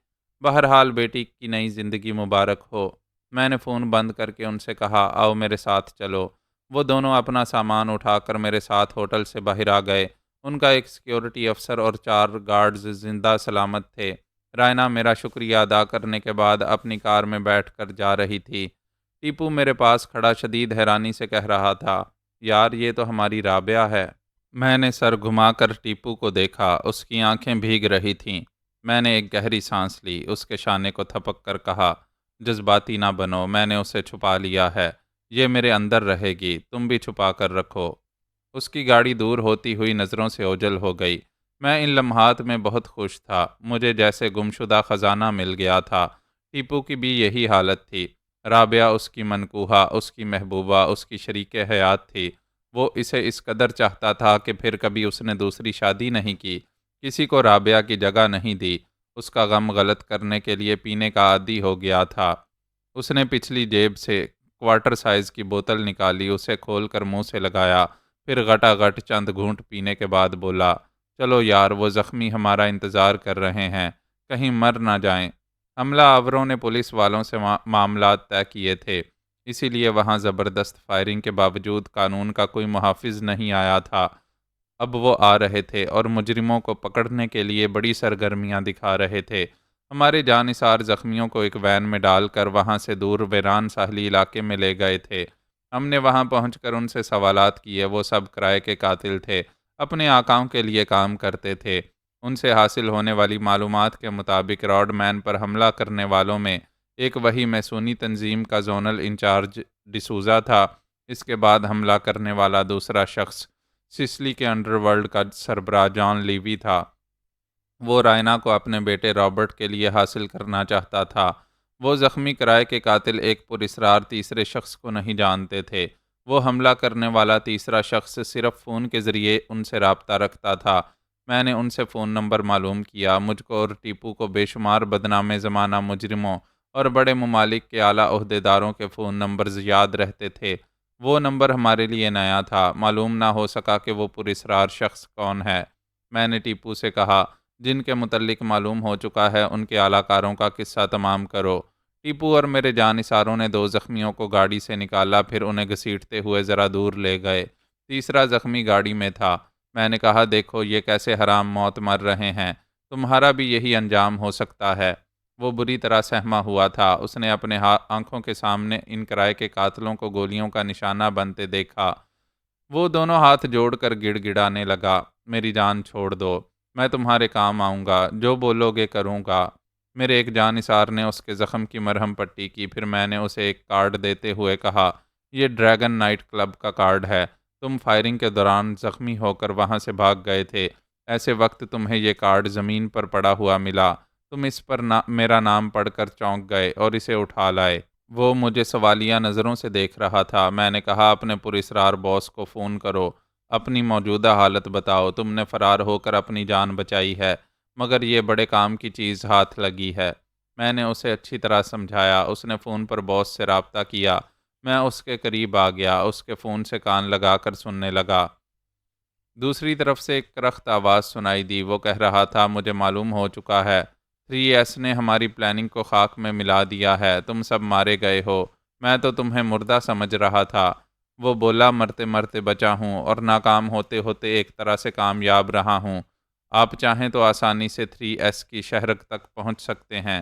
بہرحال بیٹی کی نئی زندگی مبارک ہو۔ میں نے فون بند کر کے ان سے کہا، آؤ میرے ساتھ چلو۔ وہ دونوں اپنا سامان اٹھا کر میرے ساتھ ہوٹل سے باہر آ گئے۔ ان کا ایک سیکیورٹی افسر اور 4 گارڈز زندہ سلامت تھے۔ رائنا میرا شکریہ ادا کرنے کے بعد اپنی کار میں بیٹھ کر جا رہی تھی۔ ٹیپو میرے پاس کھڑا شدید حیرانی سے کہہ رہا تھا، یار یہ تو ہماری رابعہ ہے۔ میں نے سر گھما کر ٹیپو کو دیکھا، اس کی آنکھیں بھیگ رہی تھیں۔ میں نے ایک گہری سانس لی، اس کے شانے کو تھپک کر کہا، جذباتی نہ بنو، میں نے اسے چھپا لیا ہے، یہ میرے اندر رہے گی، تم بھی چھپا کر رکھو۔ اس کی گاڑی دور ہوتی ہوئی نظروں سے اوجھل ہو گئی۔ میں ان لمحات میں بہت خوش تھا، مجھے جیسے گمشدہ خزانہ مل گیا تھا۔ ٹیپو کی بھی یہی حالت تھی۔ رابعہ اس کی منکوحہ، اس کی محبوبہ، اس کی شریک حیات تھی۔ وہ اسے اس قدر چاہتا تھا کہ پھر کبھی اس نے دوسری شادی نہیں کی، کسی کو رابعہ کی جگہ نہیں دی۔ اس کا غم غلط کرنے کے لیے پینے کا عادی ہو گیا تھا۔ اس نے پچھلی جیب سے کوارٹر سائز کی بوتل نکالی، اسے کھول کر منہ سے لگایا، پھر گھٹا گھٹ چند گھونٹ پینے کے بعد بولا، چلو یار، وہ زخمی ہمارا انتظار کر رہے ہیں، کہیں مر نہ جائیں۔ حملہ آوروں نے پولیس والوں سے معاملات طے کیے تھے، اسی لیے وہاں زبردست فائرنگ کے باوجود قانون کا کوئی محافظ نہیں آیا تھا۔ اب وہ آ رہے تھے اور مجرموں کو پکڑنے کے لیے بڑی سرگرمیاں دکھا رہے تھے۔ ہمارے جانثار زخمیوں کو ایک وین میں ڈال کر وہاں سے دور ویران ساحلی علاقے میں لے گئے تھے۔ ہم نے وہاں پہنچ کر ان سے سوالات کیے، وہ سب کرائے کے قاتل تھے، اپنے آقاؤں کے لیے کام کرتے تھے۔ ان سے حاصل ہونے والی معلومات کے مطابق راڈ مین پر حملہ کرنے والوں میں ایک وہی میسونی تنظیم کا زونل انچارج ڈسوزا تھا۔ اس کے بعد حملہ کرنے والا دوسرا شخص سسلی کے انڈر ورلڈ کا سربراہ جان لیوی تھا۔ وہ رائنا کو اپنے بیٹے رابرٹ کے لیے حاصل کرنا چاہتا تھا۔ وہ زخمی کرائے کے قاتل ایک پراسرار تیسرے شخص کو نہیں جانتے تھے۔ وہ حملہ کرنے والا تیسرا شخص صرف فون کے ذریعے ان سے رابطہ رکھتا تھا۔ میں نے ان سے فون نمبر معلوم کیا۔ مجھ کو اور ٹیپو کو بے شمار بدنام زمانہ مجرموں اور بڑے ممالک کے اعلیٰ عہدیداروں کے فون نمبرز یاد رہتے تھے۔ وہ نمبر ہمارے لیے نیا تھا، معلوم نہ ہو سکا کہ وہ پراسرار شخص کون ہے۔ میں نے ٹیپو سے کہا، جن کے متعلق معلوم ہو چکا ہے ان کے اعلیٰ کاروں کا قصہ تمام کرو۔ ٹیپو اور میرے جانثاروں نے 2 زخمیوں کو گاڑی سے نکالا، پھر انہیں گھسیٹتے ہوئے ذرا دور لے گئے۔ تیسرا زخمی گاڑی میں تھا۔ میں نے کہا، دیکھو یہ کیسے حرام موت مر رہے ہیں، تمہارا بھی یہی انجام ہو سکتا ہے۔ وہ بری طرح سہما ہوا تھا۔ اس نے اپنے آنکھوں کے سامنے ان کرائے کے قاتلوں کو گولیوں کا نشانہ بنتے دیکھا۔ وہ دونوں ہاتھ جوڑ کر گڑ گڑانے لگا، میری جان چھوڑ دو، میں تمہارے کام آؤں گا، جو بولو گے کروں گا۔ میرے ایک جانثار نے اس کے زخم کی مرہم پٹی کی، پھر میں نے اسے ایک کارڈ دیتے ہوئے کہا، یہ ڈریگن نائٹ کلب کا کارڈ ہے، تم فائرنگ کے دوران زخمی ہو کر وہاں سے بھاگ گئے تھے، ایسے وقت تمہیں یہ کارڈ زمین پر پڑا ہوا ملا، تم اس پر میرا نام پڑھ کر چونک گئے اور اسے اٹھا لائے۔ وہ مجھے سوالیہ نظروں سے دیکھ رہا تھا۔ میں نے کہا، اپنے پراسرار باس کو فون کرو، اپنی موجودہ حالت بتاؤ، تم نے فرار ہو کر اپنی جان بچائی ہے، مگر یہ بڑے کام کی چیز ہاتھ لگی ہے۔ میں نے اسے اچھی طرح سمجھایا۔ اس نے فون پر باس سے رابطہ کیا۔ میں اس کے قریب آ گیا، اس کے فون سے کان لگا کر سننے لگا۔ دوسری طرف سے ایک کرخت آواز سنائی دی۔ وہ کہہ رہا تھا، مجھے معلوم ہو چکا ہے، 3S نے ہماری پلاننگ کو خاک میں ملا دیا ہے، تم سب مارے گئے ہو، میں تو تمہیں مردہ سمجھ رہا تھا۔ وہ بولا، مرتے مرتے بچا ہوں اور ناکام ہوتے ہوتے ایک طرح سے کامیاب رہا ہوں۔ آپ چاہیں تو آسانی سے 3S کی شہرک تک پہنچ سکتے ہیں۔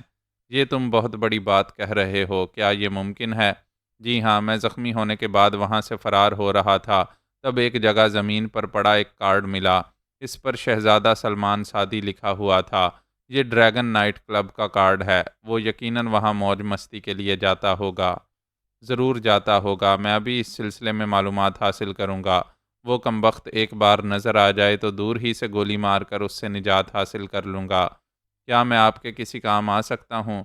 یہ تم بہت بڑی بات کہہ رہے ہو، کیا یہ ممکن ہے؟ جی ہاں، میں زخمی ہونے کے بعد وہاں سے فرار ہو رہا تھا، تب ایک جگہ زمین پر پڑا ایک کارڈ ملا، اس پر شہزادہ سلمان سعدی لکھا ہوا تھا۔ یہ ڈریگن نائٹ کلب کا کارڈ ہے، وہ یقیناً وہاں موج مستی کے لیے جاتا ہوگا، ضرور جاتا ہوگا، میں ابھی اس سلسلے میں معلومات حاصل کروں گا۔ وہ کمبخت ایک بار نظر آ جائے تو دور ہی سے گولی مار کر اس سے نجات حاصل کر لوں گا۔ کیا میں آپ کے کسی کام آ سکتا ہوں؟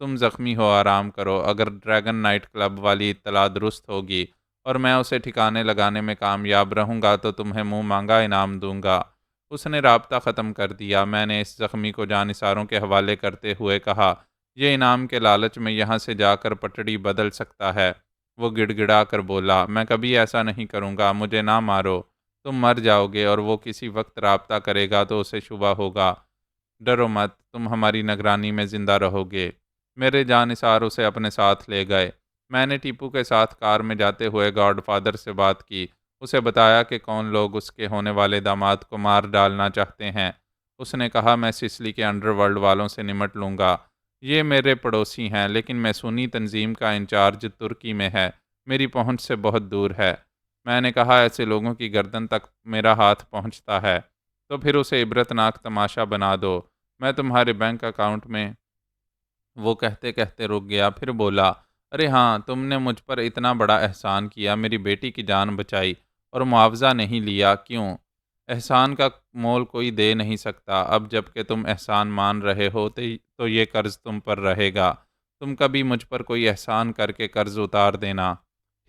تم زخمی ہو، آرام کرو۔ اگر ڈریگن نائٹ کلب والی اطلاع درست ہوگی اور میں اسے ٹھکانے لگانے میں کامیاب رہوں گا تو تمہیں منہ مانگا انعام دوں گا۔ اس نے رابطہ ختم کر دیا۔ میں نے اس زخمی کو جانثاروں کے حوالے کرتے ہوئے کہا، یہ انعام کے لالچ میں یہاں سے جا کر پٹڑی بدل سکتا ہے۔ وہ گڑ گڑا کر بولا، میں کبھی ایسا نہیں کروں گا، مجھے نہ مارو، تم مر جاؤ گے، اور وہ کسی وقت رابطہ کرے گا تو اسے شبہ ہوگا۔ ڈرو مت، تم ہماری نگرانی میں زندہ رہو گے۔ میرے جانثار اسے اپنے ساتھ لے گئے۔ میں نے ٹیپو کے ساتھ کار میں جاتے ہوئے گاڈ فادر سے بات کی، اسے بتایا کہ کون لوگ اس کے ہونے والے داماد کو مار ڈالنا چاہتے ہیں۔ اس نے کہا، میں سسلی کے انڈر ورلڈ والوں سے نمٹ لوں گا، یہ میرے پڑوسی ہیں، لیکن میسونی تنظیم کا انچارج ترکی میں ہے، میری پہنچ سے بہت دور ہے۔ میں نے کہا، ایسے لوگوں کی گردن تک میرا ہاتھ پہنچتا ہے تو پھر اسے عبرتناک تماشا بنا دو، میں تمہارے بینک اکاؤنٹ میں۔ وہ کہتے کہتے رک گیا، پھر بولا، ارے ہاں، تم نے مجھ پر اتنا بڑا احسان کیا، میری بیٹی کی جان بچائی اور معاوضہ نہیں لیا، کیوں؟ احسان کا مول کوئی دے نہیں سکتا، اب جب کہ تم احسان مان رہے ہو تو یہ قرض تم پر رہے گا، تم کبھی مجھ پر کوئی احسان کر کے قرض اتار دینا۔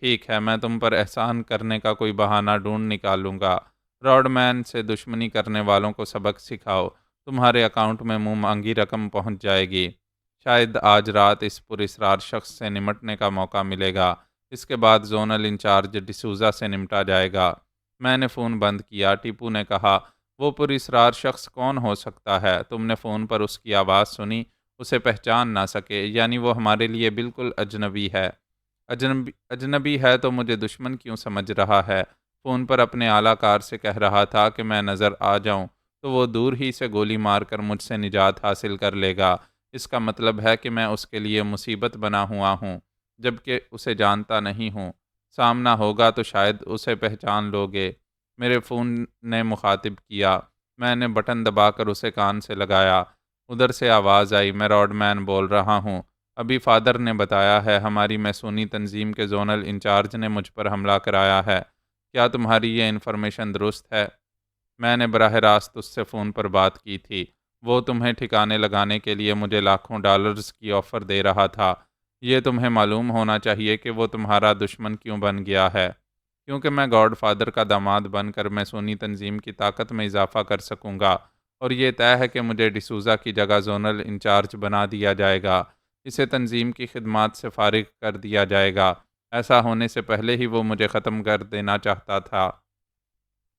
ٹھیک ہے، میں تم پر احسان کرنے کا کوئی بہانہ ڈھونڈ نکالوں گا۔ راڈ مین سے دشمنی کرنے والوں کو سبق سکھاؤ، تمہارے اکاؤنٹ میں منہ مانگی رقم پہنچ جائے گی۔ شاید آج رات اس پراسرار شخص سے نمٹنے کا موقع ملے گا، اس کے بعد زونل انچارج ڈسوزا سے نمٹا جائے گا۔ میں نے فون بند کیا۔ ٹیپو نے کہا، وہ پراسرار شخص کون ہو سکتا ہے؟ تم نے فون پر اس کی آواز سنی، اسے پہچان نہ سکے، یعنی وہ ہمارے لیے بالکل اجنبی ہے۔ اجنبی ہے تو مجھے دشمن کیوں سمجھ رہا ہے؟ فون پر اپنے اعلیٰ کار سے کہہ رہا تھا کہ میں نظر آ جاؤں تو وہ دور ہی سے گولی مار کر مجھ سے نجات حاصل کر لے گا۔ اس کا مطلب ہے کہ میں اس کے لیے مصیبت بنا ہوا ہوں، جبکہ اسے جانتا نہیں ہوں۔ سامنا ہوگا تو شاید اسے پہچان لوگے۔ میرے فون نے مخاطب کیا۔ میں نے بٹن دبا کر اسے کان سے لگایا۔ ادھر سے آواز آئی، میں راڈ مین بول رہا ہوں، ابھی فادر نے بتایا ہے ہماری میسونی تنظیم کے زونل انچارج نے مجھ پر حملہ کرایا ہے۔ کیا تمہاری یہ انفارمیشن درست ہے؟ میں نے براہ راست اس سے فون پر بات کی تھی۔ وہ تمہیں ٹھکانے لگانے کے لیے مجھے لاکھوں ڈالرز کی آفر دے رہا تھا۔ یہ تمہیں معلوم ہونا چاہیے کہ وہ تمہارا دشمن کیوں بن گیا ہے، کیونکہ میں گاڈ فادر کا داماد بن کر میسونی تنظیم کی طاقت میں اضافہ کر سکوں گا، اور یہ طے ہے کہ مجھے ڈسوزا کی جگہ زونل انچارج بنا دیا جائے گا، اسے تنظیم کی خدمات سے فارغ کر دیا جائے گا۔ ایسا ہونے سے پہلے ہی وہ مجھے ختم کر دینا چاہتا تھا۔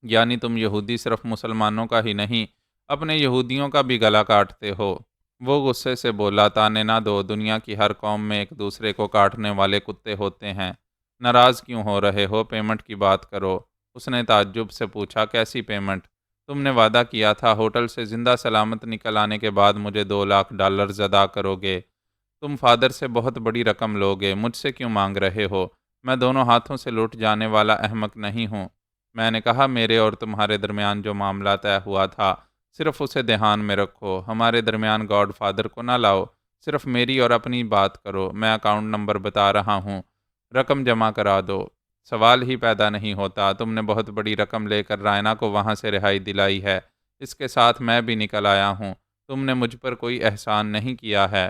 یعنی تم یہودی صرف مسلمانوں کا ہی نہیں، اپنے یہودیوں کا بھی گلا کاٹتے ہو۔ وہ غصے سے بولا، تانے نہ دو، دنیا کی ہر قوم میں ایک دوسرے کو کاٹنے والے کتے ہوتے ہیں، ناراض کیوں ہو رہے ہو؟ پیمنٹ کی بات کرو۔ اس نے تعجب سے پوچھا، کیسی پیمنٹ؟ تم نے وعدہ کیا تھا ہوٹل سے زندہ سلامت نکل آنے کے بعد مجھے $2 لاکھ ادا کرو گے۔ تم فادر سے بہت بڑی رقم لوگے، مجھ سے کیوں مانگ رہے ہو؟ میں دونوں ہاتھوں سے لوٹ جانے والا احمق نہیں ہوں۔ میں نے کہا، میرے اور تمہارے درمیان جو معاملہ طے ہوا تھا صرف اسے دھیان میں رکھو، ہمارے درمیان گاڈ فادر کو نہ لاؤ، صرف میری اور اپنی بات کرو۔ میں اکاؤنٹ نمبر بتا رہا ہوں، رقم جمع کرا دو۔ سوال ہی پیدا نہیں ہوتا، تم نے بہت بڑی رقم لے کر رائنا کو وہاں سے رہائی دلائی ہے، اس کے ساتھ میں بھی نکل آیا ہوں۔ تم نے مجھ پر کوئی احسان نہیں کیا ہے،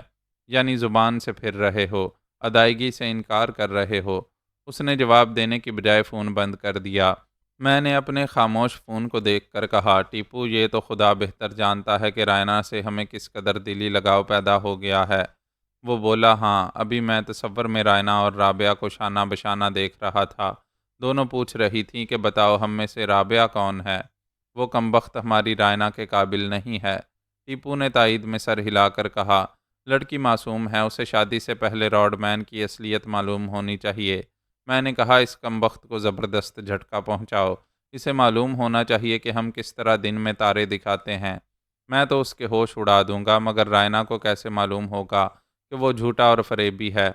یعنی زبان سے پھر رہے ہو، ادائیگی سے انکار کر رہے ہو۔ اس نے جواب دینے کی بجائے فون بند کر دیا۔ میں نے اپنے خاموش فون کو دیکھ کر کہا، ٹیپو، یہ تو خدا بہتر جانتا ہے کہ رائنا سے ہمیں کس قدر دلی لگاؤ پیدا ہو گیا ہے۔ وہ بولا، ہاں، ابھی میں تصور میں رائنا اور رابعہ کو شانہ بشانہ دیکھ رہا تھا، دونوں پوچھ رہی تھیں کہ بتاؤ ہم میں سے رابعہ کون ہے؟ وہ کمبخت ہماری رائنا کے قابل نہیں ہے۔ ٹیپو نے تائید میں سر ہلا کر کہا، لڑکی معصوم ہے، اسے شادی سے پہلے راڈ مین کی اصلیت معلوم ہونی چاہیے۔ میں نے کہا، اس کمبخت کو زبردست جھٹکا پہنچاؤ، اسے معلوم ہونا چاہیے کہ ہم کس طرح دن میں تارے دکھاتے ہیں۔ میں تو اس کے ہوش اڑا دوں گا، مگر رائنا کو کیسے معلوم ہوگا کہ وہ جھوٹا اور فریبی ہے؟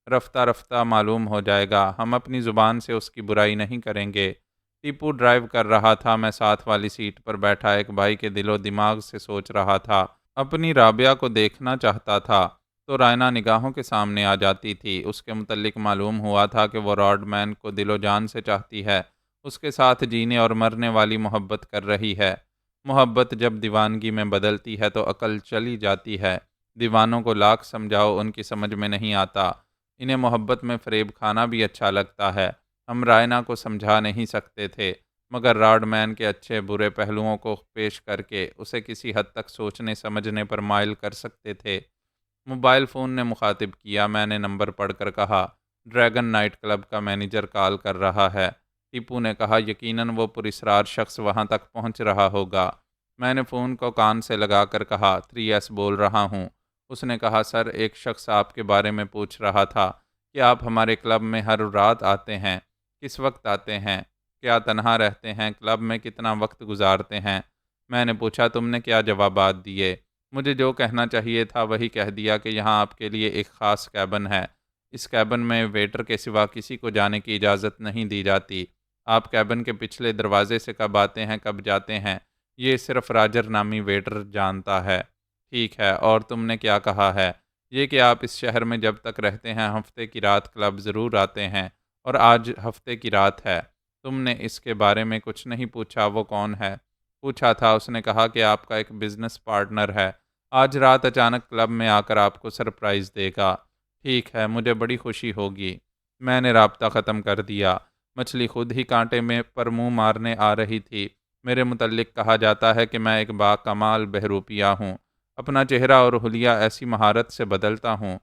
رفتہ رفتہ معلوم ہو جائے گا، ہم اپنی زبان سے اس کی برائی نہیں کریں گے۔ ٹیپو ڈرائیو کر رہا تھا، میں ساتھ والی سیٹ پر بیٹھا ایک بھائی کے دل و دماغ سے سوچ رہا تھا۔ اپنی رابعہ کو دیکھنا چاہتا تھا تو رائنا نگاہوں کے سامنے آ جاتی تھی۔ اس کے متعلق معلوم ہوا تھا کہ وہ راڈ مین کو دل و جان سے چاہتی ہے اس کے ساتھ جینے اور مرنے والی محبت کر رہی ہے۔ محبت جب دیوانگی میں بدلتی ہے تو عقل چلی جاتی ہے۔ دیوانوں کو لاکھ سمجھاؤ ان کی سمجھ میں نہیں آتا۔ انہیں محبت میں فریب کھانا بھی اچھا لگتا ہے۔ ہم رائنا کو سمجھا نہیں سکتے تھے، مگر راڈ مین کے اچھے برے پہلوؤں کو پیش کر کے اسے کسی حد تک سوچنے سمجھنے پر مائل کر سکتے تھے۔ موبائل فون نے مخاطب کیا۔ میں نے نمبر پڑھ کر کہا، ڈریگن نائٹ کلب کا مینیجر کال کر رہا ہے۔ ٹیپو نے کہا، یقیناً وہ پراسرار شخص وہاں تک پہنچ رہا ہوگا۔ میں نے فون کو کان سے لگا کر کہا، 3S بول رہا ہوں۔ اس نے کہا، سر ایک شخص آپ کے بارے میں پوچھ رہا تھا کہ آپ ہمارے کلب میں ہر رات آتے ہیں، کس وقت آتے ہیں، کیا تنہا رہتے ہیں، کلب میں کتنا وقت گزارتے ہیں۔ میں نے پوچھا، تم نے کیا جوابات دیے؟ مجھے جو کہنا چاہیے تھا وہی کہہ دیا کہ یہاں آپ کے لیے ایک خاص کیبن ہے۔ اس کیبن میں ویٹر کے سوا کسی کو جانے کی اجازت نہیں دی جاتی۔ آپ کیبن کے پچھلے دروازے سے کب آتے ہیں کب جاتے ہیں یہ صرف راجر نامی ویٹر جانتا ہے۔ ٹھیک ہے، اور تم نے کیا کہا ہے؟ یہ کہ آپ اس شہر میں جب تک رہتے ہیں ہفتے کی رات کلب ضرور آتے ہیں، اور آج ہفتے کی رات ہے۔ تم نے اس کے بارے میں کچھ نہیں پوچھا؟ وہ کون ہے؟ پوچھا تھا، اس نے کہا کہ آپ کا ایک بزنس پارٹنر ہے، آج رات اچانک کلب میں آ کر آپ کو سرپرائز دے گا۔ ٹھیک ہے، مجھے بڑی خوشی ہوگی۔ میں نے رابطہ ختم کر دیا۔ مچھلی خود ہی کانٹے میں پر منہ مارنے آ رہی تھی۔ میرے متعلق کہا جاتا ہے کہ میں ایک باکمال بہروپیہ ہوں۔ اپنا چہرہ اور حلیہ ایسی مہارت سے بدلتا ہوں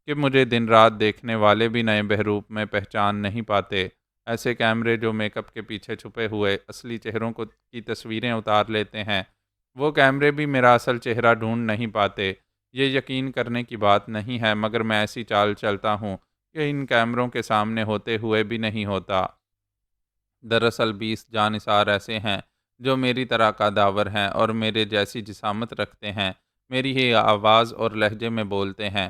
کہ مجھے دن رات دیکھنے والے بھی نئے بہروپ میں پہچان نہیں پاتے۔ ایسے کیمرے جو میک اپ کے پیچھے چھپے ہوئے اصلی چہروں کی تصویریں اتار لیتے ہیں، وہ کیمرے بھی میرا اصل چہرہ ڈھونڈ نہیں پاتے۔ یہ یقین کرنے کی بات نہیں ہے، مگر میں ایسی چال چلتا ہوں کہ ان کیمروں کے سامنے ہوتے ہوئے بھی نہیں ہوتا۔ دراصل 20 جانثار ایسے ہیں جو میری طرح قداور ہیں اور میرے جیسی جسامت رکھتے ہیں، میری ہی آواز اور لہجے میں بولتے ہیں۔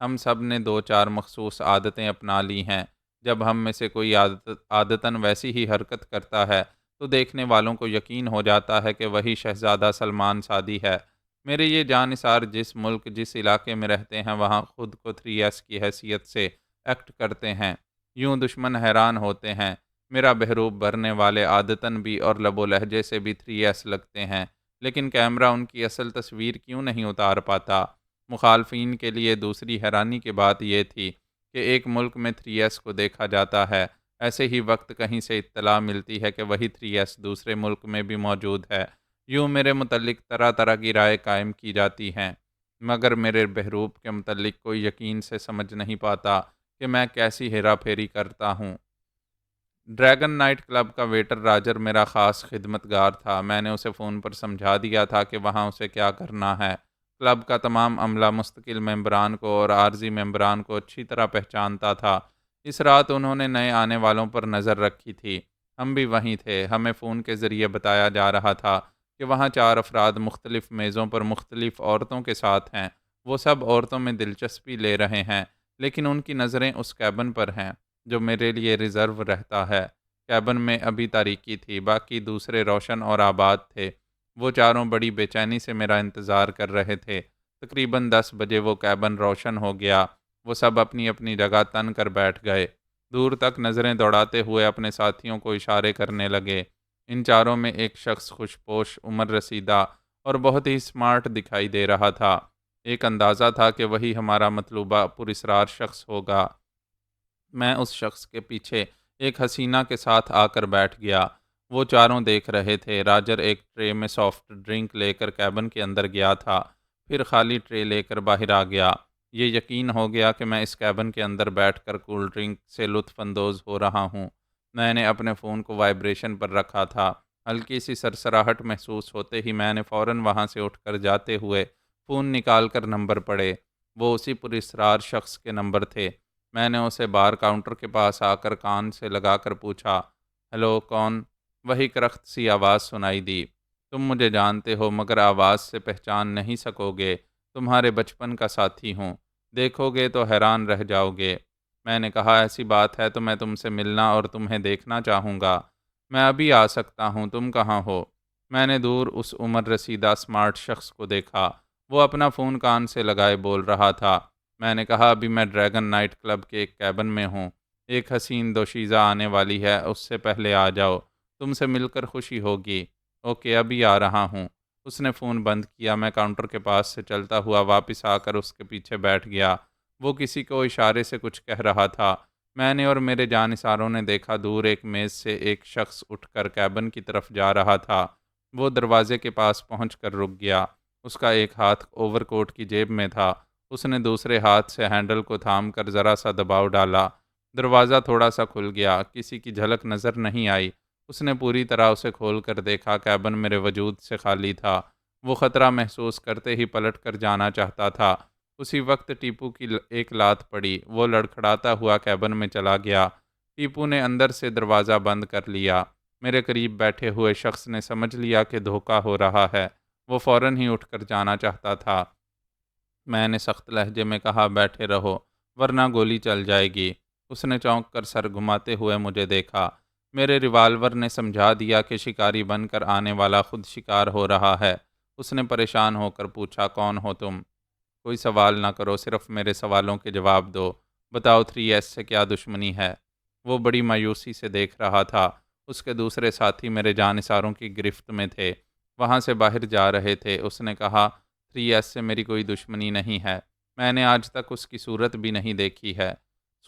ہم سب نے 2-4 مخصوص عادتیں اپنا لی ہیں۔ جب ہم میں سے کوئی عادتاً ویسی ہی حرکت کرتا ہے تو دیکھنے والوں کو یقین ہو جاتا ہے کہ وہی شہزادہ سلمان سعدی ہے۔ میرے یہ جانثار جس ملک جس علاقے میں رہتے ہیں وہاں خود کو 3S کی حیثیت سے ایکٹ کرتے ہیں۔ یوں دشمن حیران ہوتے ہیں۔ میرا بحروب بھرنے والے عادتاً بھی اور لب و لہجے سے بھی 3S لگتے ہیں، لیکن کیمرہ ان کی اصل تصویر کیوں نہیں اتار پاتا؟ مخالفین کے لیے دوسری حیرانی کی بات یہ تھی کہ ایک ملک میں 3S کو دیکھا جاتا ہے، ایسے ہی وقت کہیں سے اطلاع ملتی ہے کہ وہی 3S دوسرے ملک میں بھی موجود ہے۔ یوں میرے متعلق طرح طرح کی رائے قائم کی جاتی ہیں، مگر میرے بحروب کے متعلق کوئی یقین سے سمجھ نہیں پاتا کہ میں کیسی ہیرا پھیری کرتا ہوں۔ ڈریگن نائٹ کلب کا ویٹر راجر میرا خاص خدمتگار تھا۔ میں نے اسے فون پر سمجھا دیا تھا کہ وہاں اسے کیا کرنا ہے۔ کلب کا تمام عملہ مستقل ممبران کو اور عارضی ممبران کو اچھی طرح پہچانتا تھا۔ اس رات انہوں نے نئے آنے والوں پر نظر رکھی تھی۔ ہم بھی وہیں تھے۔ ہمیں فون کے ذریعے بتایا جا رہا تھا کہ وہاں 4 افراد مختلف میزوں پر مختلف عورتوں کے ساتھ ہیں۔ وہ سب عورتوں میں دلچسپی لے رہے ہیں، لیکن ان کی نظریں اس کیبن پر ہیں جو میرے لیے ریزرو رہتا ہے۔ کیبن میں ابھی تاریکی تھی، باقی دوسرے روشن اور آباد تھے۔ وہ چاروں بڑی بے چینی سے میرا انتظار کر رہے تھے۔ تقریباً 10 بجے وہ کیبن روشن ہو گیا۔ وہ سب اپنی اپنی جگہ تن کر بیٹھ گئے، دور تک نظریں دوڑاتے ہوئے اپنے ساتھیوں کو اشارے کرنے لگے۔ ان چاروں میں ایک شخص خوش پوش، عمر رسیدہ اور بہت ہی سمارٹ دکھائی دے رہا تھا۔ ایک اندازہ تھا کہ وہی ہمارا مطلوبہ پراسرار شخص ہوگا۔ میں اس شخص کے پیچھے ایک حسینہ کے ساتھ آ کر بیٹھ گیا۔ وہ چاروں دیکھ رہے تھے۔ راجر ایک ٹرے میں سافٹ ڈرنک لے کر کیبن کے اندر گیا تھا، پھر خالی ٹرے لے کر باہر آ گیا۔ یہ یقین ہو گیا کہ میں اس کیبن کے اندر بیٹھ کر کول ڈرنک سے لطف اندوز ہو رہا ہوں۔ میں نے اپنے فون کو وائبریشن پر رکھا تھا۔ ہلکی سی سرسراہٹ محسوس ہوتے ہی میں نے فوراً وہاں سے اٹھ کر جاتے ہوئے فون نکال کر نمبر پڑھے۔ وہ اسی پراسرار شخص کے نمبر تھے۔ میں نے اسے بار کاؤنٹر کے پاس آ کر کان سے لگا کر پوچھا، ہیلو، کون؟ وہی کرخت سی آواز سنائی دی، تم مجھے جانتے ہو مگر آواز سے پہچان نہیں سکو گے، تمہارے بچپن کا ساتھی ہوں، دیکھو گے تو حیران رہ جاؤ گے۔ میں نے کہا، ایسی بات ہے تو میں تم سے ملنا اور تمہیں دیکھنا چاہوں گا۔ میں ابھی آ سکتا ہوں، تم کہاں ہو؟ میں نے دور اس عمر رسیدہ اسمارٹ شخص کو دیکھا۔ وہ اپنا فون کان سے لگائے بول رہا تھا۔ میں نے کہا، ابھی میں ڈریگن نائٹ کلب کے ایک کیبن میں ہوں۔ ایک حسین دوشیزہ آنے والی ہے، اس سے پہلے آ جاؤ، تم سے مل کر خوشی ہوگی۔ اوکے، ابھی آ رہا ہوں۔ اس نے فون بند کیا۔ میں کاؤنٹر کے پاس سے چلتا ہوا واپس آ کر اس کے پیچھے بیٹھ گیا۔ وہ کسی کو اشارے سے کچھ کہہ رہا تھا۔ میں نے اور میرے جانثاروں نے دیکھا دور ایک میز سے ایک شخص اٹھ کر کیبن کی طرف جا رہا تھا۔ وہ دروازے کے پاس پہنچ کر رک گیا۔ اس کا ایک ہاتھ اوور کوٹ کی جیب میں تھا۔ اس نے دوسرے ہاتھ سے ہینڈل کو تھام کر ذرا سا دباؤ ڈالا۔ دروازہ تھوڑا سا کھل گیا۔ کسی کی جھلک نظر نہیں آئی۔ اس نے پوری طرح اسے کھول کر دیکھا۔ کیبن میرے وجود سے خالی تھا۔ وہ خطرہ محسوس کرتے ہی پلٹ کر جانا چاہتا تھا۔ اسی وقت ٹیپو کی ایک لات پڑی۔ وہ لڑکھڑاتا ہوا کیبن میں چلا گیا۔ ٹیپو نے اندر سے دروازہ بند کر لیا۔ میرے قریب بیٹھے ہوئے شخص نے سمجھ لیا کہ دھوکہ ہو رہا ہے۔ وہ فوراً ہی اٹھ کر جانا چاہتا تھا۔ میں نے سخت لہجے میں کہا، بیٹھے رہو ورنہ گولی چل جائے گی۔ اس نے چونک کر سر گھماتے ہوئے مجھے دیکھا۔ میرے ریوالور نے سمجھا دیا کہ شکاری بن کر آنے والا خود شکار ہو رہا ہے۔ اس نے پریشان ہو کر پوچھا، کون ہو تم؟ کوئی سوال نہ کرو، صرف میرے سوالوں کے جواب دو۔ بتاؤ 3S سے کیا دشمنی ہے؟ وہ بڑی مایوسی سے دیکھ رہا تھا۔ اس کے دوسرے ساتھی میرے جانثاروں کی گرفت میں تھے، وہاں سے باہر جا رہے تھے۔ اس نے کہا، 3S سے میری کوئی دشمنی نہیں ہے۔ میں نے آج تک اس کی صورت بھی نہیں دیکھی ہے۔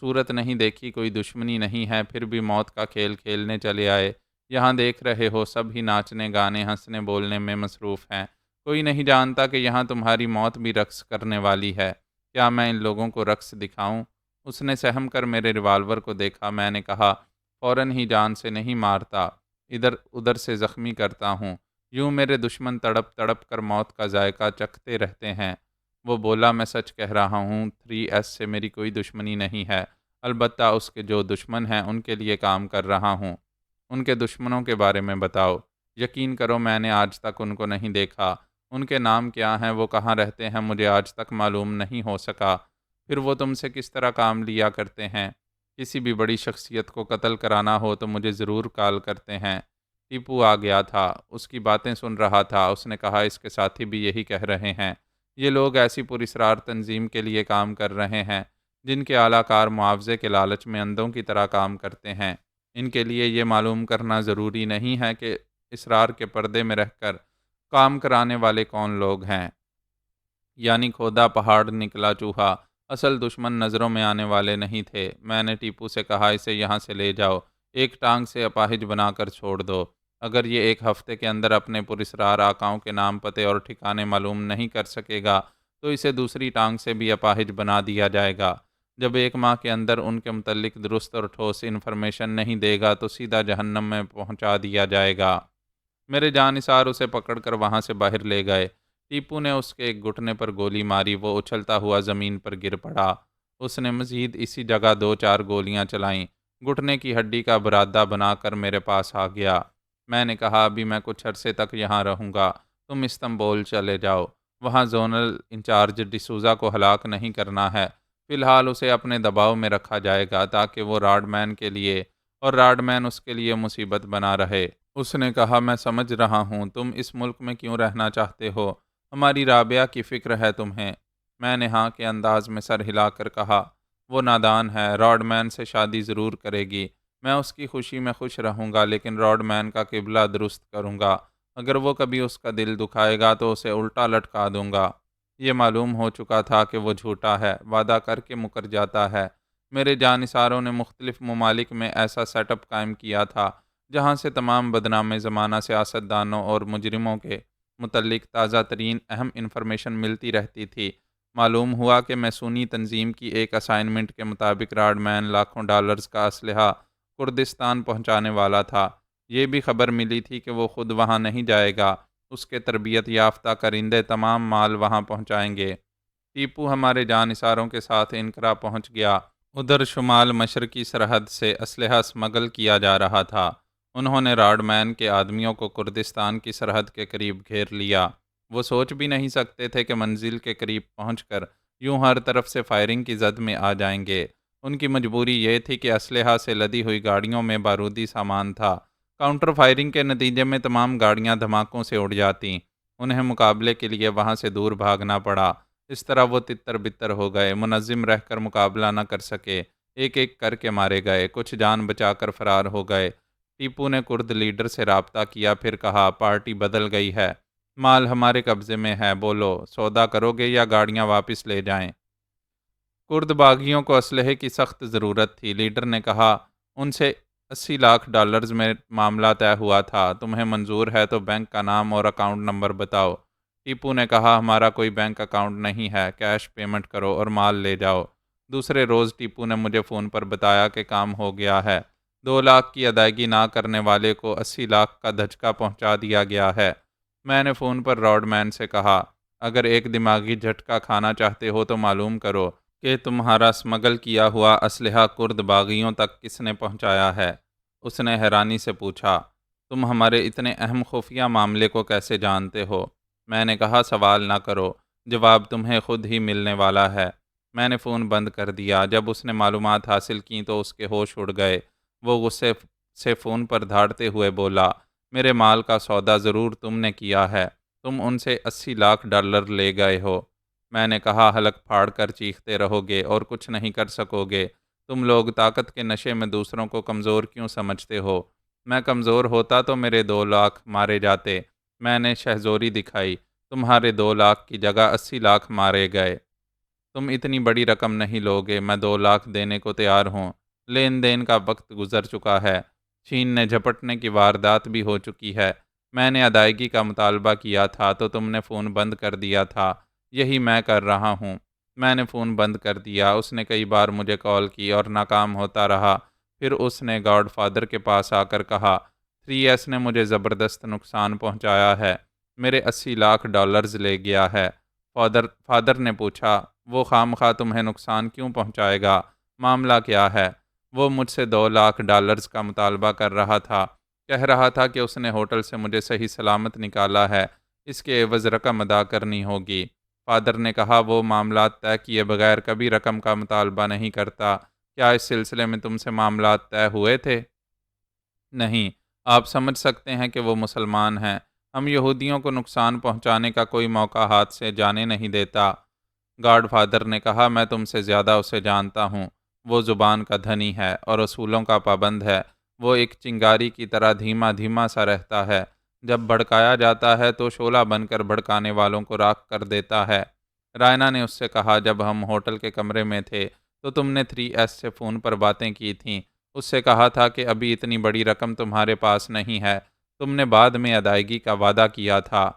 صورت نہیں دیکھی، کوئی دشمنی نہیں ہے، پھر بھی موت کا کھیل کھیلنے چلے آئے۔ یہاں دیکھ رہے ہو سب ہی ناچنے گانے ہنسنے بولنے میں مصروف ہیں۔ کوئی نہیں جانتا کہ یہاں تمہاری موت بھی رقص کرنے والی ہے۔ کیا میں ان لوگوں کو رقص دکھاؤں؟ اس نے سہم کر میرے ریوالور کو دیکھا۔ میں نے کہا، فوراً ہی جان سے نہیں مارتا، ادھر ادھر سے زخمی کرتا ہوں۔ یوں میرے دشمن تڑپ تڑپ کر موت کا ذائقہ چکھتے رہتے ہیں۔ وہ بولا، میں سچ کہہ رہا ہوں، 3S سے میری کوئی دشمنی نہیں ہے۔ البتہ اس کے جو دشمن ہیں ان کے لیے کام کر رہا ہوں۔ ان کے دشمنوں کے بارے میں بتاؤ۔ یقین کرو میں نے آج تک ان کو نہیں دیکھا۔ ان کے نام کیا ہیں، وہ کہاں رہتے ہیں، مجھے آج تک معلوم نہیں ہو سکا۔ پھر وہ تم سے کس طرح کام لیا کرتے ہیں؟ کسی بھی بڑی شخصیت کو قتل کرانا ہو تو مجھے ضرور کال کرتے ہیں۔ ٹیپو آ گیا تھا، اس کی باتیں سن رہا تھا۔ اس نے کہا، اس کے ساتھی بھی یہی کہہ رہے ہیں۔ یہ لوگ ایسی پراسرار تنظیم کے لیے کام کر رہے ہیں جن کے اعلی کار معاوضے کے لالچ میں اندھوں کی طرح کام کرتے ہیں۔ ان کے لیے یہ معلوم کرنا ضروری نہیں ہے کہ اسرار کے پردے میں رہ کر کام کرانے والے کون لوگ ہیں۔ یعنی کھودا پہاڑ نکلا چوہا، اصل دشمن نظروں میں آنے والے نہیں تھے۔ میں نے ٹیپو سے کہا، اسے یہاں سے لے جاؤ، ایک ٹانگ سے اپاہج بنا کر چھوڑ دو۔ اگر یہ ایک ہفتے کے اندر اپنے پراسرار آقاؤں کے نام پتے اور ٹھکانے معلوم نہیں کر سکے گا تو اسے دوسری ٹانگ سے بھی اپاہج بنا دیا جائے گا۔ جب 1 ماہ کے اندر ان کے متعلق درست اور ٹھوس انفارمیشن نہیں دے گا تو سیدھا جہنم میں پہنچا دیا جائے گا۔ میرے جانثار اسے پکڑ کر وہاں سے باہر لے گئے۔ ٹیپو نے اس کے ایک گھٹنے پر گولی ماری، وہ اچھلتا ہوا زمین پر گر پڑا۔ اس نے مزید اسی جگہ 2-4 گولیاں چلائیں۔ گھٹنے کی ہڈی کا برادہ بنا کر میرے پاس آ گیا۔ میں نے کہا، ابھی میں کچھ عرصے تک یہاں رہوں گا، تم استنبول چلے جاؤ۔ وہاں زونل انچارج ڈسوزا کو ہلاک نہیں کرنا ہے۔ فی الحال اسے اپنے دباؤ میں رکھا جائے گا تاکہ وہ راڈ مین کے لیے اور راڈ مین اس کے لیے مصیبت بنا رہے۔ اس نے کہا، میں سمجھ رہا ہوں تم اس ملک میں کیوں رہنا چاہتے ہو، ہماری رابعہ کی فکر ہے تمہیں۔ میں نے ہاں کے انداز میں سر ہلا کر کہا، وہ نادان ہے، راڈ مین سے شادی ضرور کرے گی۔ میں اس کی خوشی میں خوش رہوں گا لیکن راڈ مین کا قبلہ درست کروں گا۔ اگر وہ کبھی اس کا دل دکھائے گا تو اسے الٹا لٹکا دوں گا۔ یہ معلوم ہو چکا تھا کہ وہ جھوٹا ہے، وعدہ کر کے مکر جاتا ہے۔ میرے جانثاروں نے مختلف ممالک میں ایسا سیٹ اپ قائم کیا تھا جہاں سے تمام بدنام زمانہ سیاستدانوں اور مجرموں کے متعلق تازہ ترین اہم انفارمیشن ملتی رہتی تھی۔ معلوم ہوا کہ میسونی تنظیم کی ایک اسائنمنٹ کے مطابق راڈ مین لاکھوں ڈالرز کا اسلحہ کردستان پہنچانے والا تھا۔ یہ بھی خبر ملی تھی کہ وہ خود وہاں نہیں جائے گا، اس کے تربیت یافتہ کرندے تمام مال وہاں پہنچائیں گے۔ ٹیپو ہمارے جانثاروں کے ساتھ انقرہ پہنچ گیا۔ ادھر شمال مشرقی سرحد سے اسلحہ اسمگل کیا جا رہا تھا۔ انہوں نے راڈ مین کے آدمیوں کو کردستان کی سرحد کے قریب گھیر لیا۔ وہ سوچ بھی نہیں سکتے تھے کہ منزل کے قریب پہنچ کر یوں ہر طرف سے فائرنگ کی زد میں آ جائیں گے۔ ان کی مجبوری یہ تھی کہ اسلحہ سے لدی ہوئی گاڑیوں میں بارودی سامان تھا۔ کاؤنٹر فائرنگ کے نتیجے میں تمام گاڑیاں دھماکوں سے اڑ جاتیں۔ انہیں مقابلے کے لیے وہاں سے دور بھاگنا پڑا۔ اس طرح وہ تتر بتر ہو گئے، منظم رہ کر مقابلہ نہ کر سکے۔ ایک ایک کر کے مارے گئے، کچھ جان بچا کر فرار ہو گئے۔ ٹیپو نے کرد لیڈر سے رابطہ کیا، پھر کہا پارٹی بدل گئی ہے، مال ہمارے قبضے میں ہے، بولو سودا کرو گے یا گاڑیاں واپس لے جائیں؟ کرد باغیوں کو اسلحے کی سخت ضرورت تھی۔ لیڈر نے کہا ان سے $80 لاکھ میں معاملہ طے ہوا تھا، تمہیں منظور ہے تو بینک کا نام اور اکاؤنٹ نمبر بتاؤ۔ ٹیپو نے کہا ہمارا کوئی بینک اکاؤنٹ نہیں ہے، کیش پیمنٹ کرو اور مال لے جاؤ۔ دوسرے روز ٹیپو نے مجھے فون پر بتایا کہ کام ہو گیا ہے، 2 لاکھ کی ادائیگی نہ کرنے والے کو 80 لاکھ کا دھچکا پہنچا دیا گیا ہے۔ میں نے فون پر راڈ مین سے کہا اگر ایک دماغی جھٹکا کھانا چاہتے ہو تو معلوم کرو کہ تمہارا اسمگل کیا ہوا اسلحہ کرد باغیوں تک کس نے پہنچایا ہے۔ اس نے حیرانی سے پوچھا تم ہمارے اتنے اہم خفیہ معاملے کو کیسے جانتے ہو؟ میں نے کہا سوال نہ کرو، جواب تمہیں خود ہی ملنے والا ہے۔ میں نے فون بند کر دیا۔ جب اس نے معلومات حاصل کیں تو اس کے ہوش اڑ گئے۔ وہ غصے سے فون پر دھاڑتے ہوئے بولا میرے مال کا سودا ضرور تم نے کیا ہے، تم ان سے $80 لاکھ لے گئے ہو۔ میں نے کہا حلق پھاڑ کر چیختے رہو گے اور کچھ نہیں کر سکو گے۔ تم لوگ طاقت کے نشے میں دوسروں کو کمزور کیوں سمجھتے ہو؟ میں کمزور ہوتا تو میرے 2 لاکھ مارے جاتے۔ میں نے شہزوری دکھائی، تمہارے 2 لاکھ کی جگہ 80 لاکھ مارے گئے۔ تم اتنی بڑی رقم نہیں لوگے، میں 2 لاکھ دینے کو تیار ہوں۔ لین دین کا وقت گزر چکا ہے، چھیننے جھپٹنے کی واردات بھی ہو چکی ہے۔ میں نے ادائیگی کا مطالبہ کیا تھا تو تم نے فون بند کر دیا تھا، یہی میں کر رہا ہوں۔ میں نے فون بند کر دیا۔ اس نے کئی بار مجھے کال کی اور ناکام ہوتا رہا۔ پھر اس نے گاڈ فادر کے پاس آ کر کہا 3S نے مجھے زبردست نقصان پہنچایا ہے، میرے $80 لاکھ لے گیا ہے۔ فادر نے پوچھا وہ خواہ تمہیں نقصان کیوں پہنچائے گا؟ معاملہ کیا ہے؟ وہ مجھ سے $2 لاکھ کا مطالبہ کر رہا تھا، کہہ رہا تھا کہ اس نے ہوٹل سے مجھے صحیح سلامت نکالا ہے، اس کے عوض رقم ادا کرنی ہوگی۔ فادر نے کہا وہ معاملات طے کیے بغیر کبھی رقم کا مطالبہ نہیں کرتا۔ کیا اس سلسلے میں تم سے معاملات طے ہوئے تھے؟ نہیں، آپ سمجھ سکتے ہیں کہ وہ مسلمان ہیں، ہم یہودیوں کو نقصان پہنچانے کا کوئی موقع ہاتھ سے جانے نہیں دیتا۔ گاڈ فادر نے کہا میں تم سے زیادہ اسے جانتا ہوں، وہ زبان کا دھنی ہے اور اصولوں کا پابند ہے۔ وہ ایک چنگاری کی طرح دھیما دھیما سا رہتا ہے، جب بھڑکایا جاتا ہے تو شعلہ بن کر بھڑکانے والوں کو راکھ کر دیتا ہے۔ رائنا نے اس سے کہا جب ہم ہوٹل کے کمرے میں تھے تو تم نے 3S سے فون پر باتیں کی تھیں، اس سے کہا تھا کہ ابھی اتنی بڑی رقم تمہارے پاس نہیں ہے، تم نے بعد میں ادائیگی کا وعدہ کیا تھا۔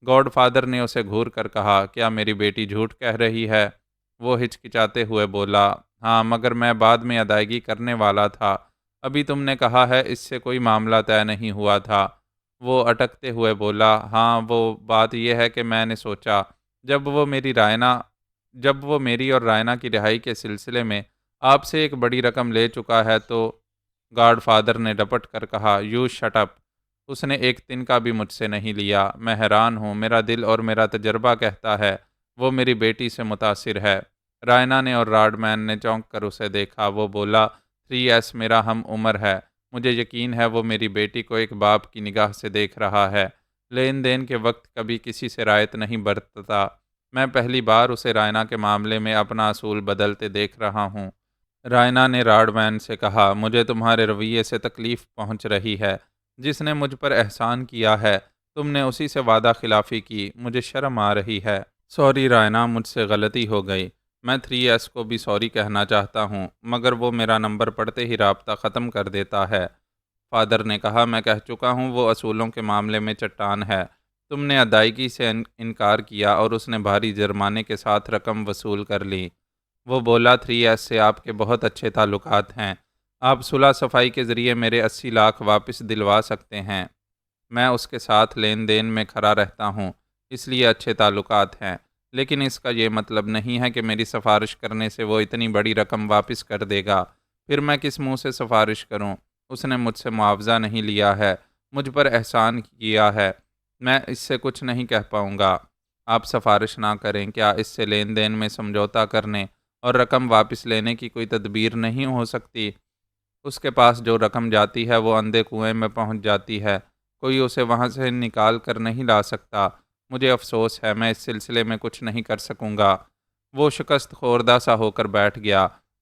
گاڈ فادر نے اسے گھور کر کہا کیا میری بیٹی جھوٹ کہہ رہی ہے؟ وہ ہچکچاتے ہوئے بولا ہاں، مگر میں بعد میں ادائیگی کرنے والا تھا، ابھی تم نے کہا ہے اس سے کوئی معاملہ طے نہیں ہوا تھا۔ وہ اٹکتے ہوئے بولا ہاں، وہ بات یہ ہے کہ میں نے سوچا جب وہ میری اور رائنا کی رہائی کے سلسلے میں آپ سے ایک بڑی رقم لے چکا ہے تو گاڈ فادر نے ڈپٹ کر کہا یو شٹ اپ، اس نے ایک تنکا بھی مجھ سے نہیں لیا۔ میں حیران ہوں، میرا دل اور میرا تجربہ کہتا ہے وہ میری بیٹی سے متاثر ہے۔ رائنا نے اور راڈ مین نے چونک کر اسے دیکھا۔ وہ بولا 3S میرا ہم عمر ہے، مجھے یقین ہے وہ میری بیٹی کو ایک باپ کی نگاہ سے دیکھ رہا ہے، لین دین کے وقت کبھی کسی سے رعایت نہیں برتتا۔ میں پہلی بار اسے رائنا کے معاملے میں اپنا اصول بدلتے دیکھ رہا ہوں۔ رائنا نے راڈ مین سے کہا مجھے تمہارے رویے سے تکلیف پہنچ رہی ہے، جس نے مجھ پر احسان کیا ہے تم نے اسی سے وعدہ خلافی کی، مجھے شرم آ رہی ہے۔ سوری رائنا، مجھ سے غلطی ہو گئی۔ میں 3S کو بھی سوری کہنا چاہتا ہوں، مگر وہ میرا نمبر پڑھتے ہی رابطہ ختم کر دیتا ہے۔ فادر نے کہا میں کہہ چکا ہوں وہ اصولوں کے معاملے میں چٹان ہے۔ تم نے ادائیگی سے انکار کیا اور اس نے بھاری جرمانے کے ساتھ رقم وصول کر لی۔ وہ بولا 3S سے آپ کے بہت اچھے تعلقات ہیں، آپ صلح صفائی کے ذریعے میرے 80 لاکھ واپس دلوا سکتے ہیں۔ میں اس کے ساتھ لین دین میں کھڑا رہتا ہوں، اس لیے اچھے تعلقات ہیں، لیکن اس کا یہ مطلب نہیں ہے کہ میری سفارش کرنے سے وہ اتنی بڑی رقم واپس کر دے گا۔ پھر میں کس منہ سے سفارش کروں؟ اس نے مجھ سے معاوضہ نہیں لیا ہے، مجھ پر احسان کیا ہے، میں اس سے کچھ نہیں کہہ پاؤں گا۔ آپ سفارش نہ کریں، کیا اس سے لین دین میں سمجھوتا کرنے اور رقم واپس لینے کی کوئی تدبیر نہیں ہو سکتی؟ اس کے پاس جو رقم جاتی ہے وہ اندھے کنویں میں پہنچ جاتی ہے، کوئی اسے وہاں سے نکال کر نہیں لا سکتا۔ مجھے افسوس ہے، میں اس سلسلے میں کچھ نہیں کر سکوں گا۔ وہ شکست خوردہ سا ہو کر بیٹھ گیا۔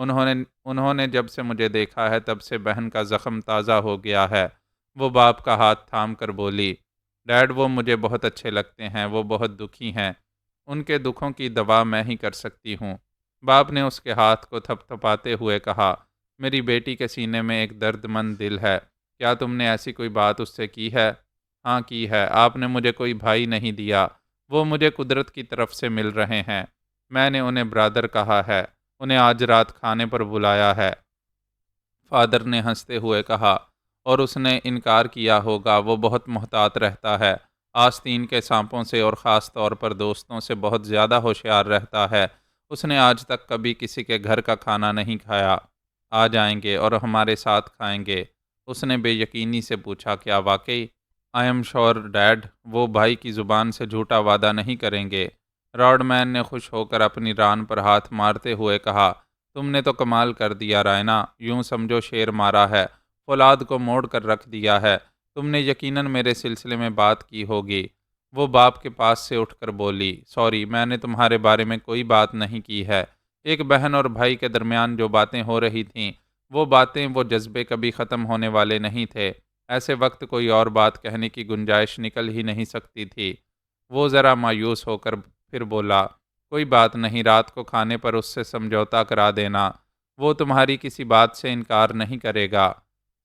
انہوں نے جب سے مجھے دیکھا ہے تب سے بہن کا زخم تازہ ہو گیا ہے۔ وہ باپ کا ہاتھ تھام کر بولی، ڈیڈ وہ مجھے بہت اچھے لگتے ہیں، وہ بہت دکھی ہیں، ان کے دکھوں کی دوا میں ہی کر سکتی ہوں۔ باپ نے اس کے ہاتھ کو تھپ تھپاتے ہوئے کہا، میری بیٹی کے سینے میں ایک درد مند دل ہے، کیا تم نے ایسی کوئی بات اس سے کی ہے؟ ہاں کی ہے، آپ نے مجھے کوئی بھائی نہیں دیا، وہ مجھے قدرت کی طرف سے مل رہے ہیں، میں نے انہیں برادر کہا ہے، انہیں آج رات کھانے پر بلایا ہے۔ فادر نے ہنستے ہوئے کہا، اور اس نے انکار کیا ہوگا، وہ بہت محتاط رہتا ہے، آستین کے سانپوں سے اور خاص طور پر دوستوں سے بہت زیادہ ہوشیار رہتا ہے، اس نے آج تک کبھی کسی کے گھر کا کھانا نہیں کھایا۔ آ جائیں گے اور ہمارے ساتھ کھائیں گے؟ اس نے بے یقینی سے پوچھا، کیا واقعی؟ آئی ایم شور ڈیڈ، وہ بھائی کی زبان سے جھوٹا وعدہ نہیں کریں گے۔ راڈ مین نے خوش ہو کر اپنی ران پر ہاتھ مارتے ہوئے کہا، تم نے تو کمال کر دیا رائنا، یوں سمجھو شیر مارا ہے، فولاد کو موڑ کر رکھ دیا ہے، تم نے یقیناً میرے سلسلے میں بات کی ہوگی۔ وہ باپ کے پاس سے اٹھ کر بولی، سوری، میں نے تمہارے بارے میں کوئی بات نہیں کی ہے۔ ایک بہن اور بھائی کے درمیان جو باتیں ہو رہی تھیں، وہ باتیں، وہ جذبے کبھی ختم ہونے والے نہیں تھے، ایسے وقت کوئی اور بات کہنے کی گنجائش نکل ہی نہیں سکتی تھی۔ وہ ذرا مایوس ہو کر پھر بولا، کوئی بات نہیں، رات کو کھانے پر اس سے سمجھوتا کرا دینا، وہ تمہاری کسی بات سے انکار نہیں کرے گا۔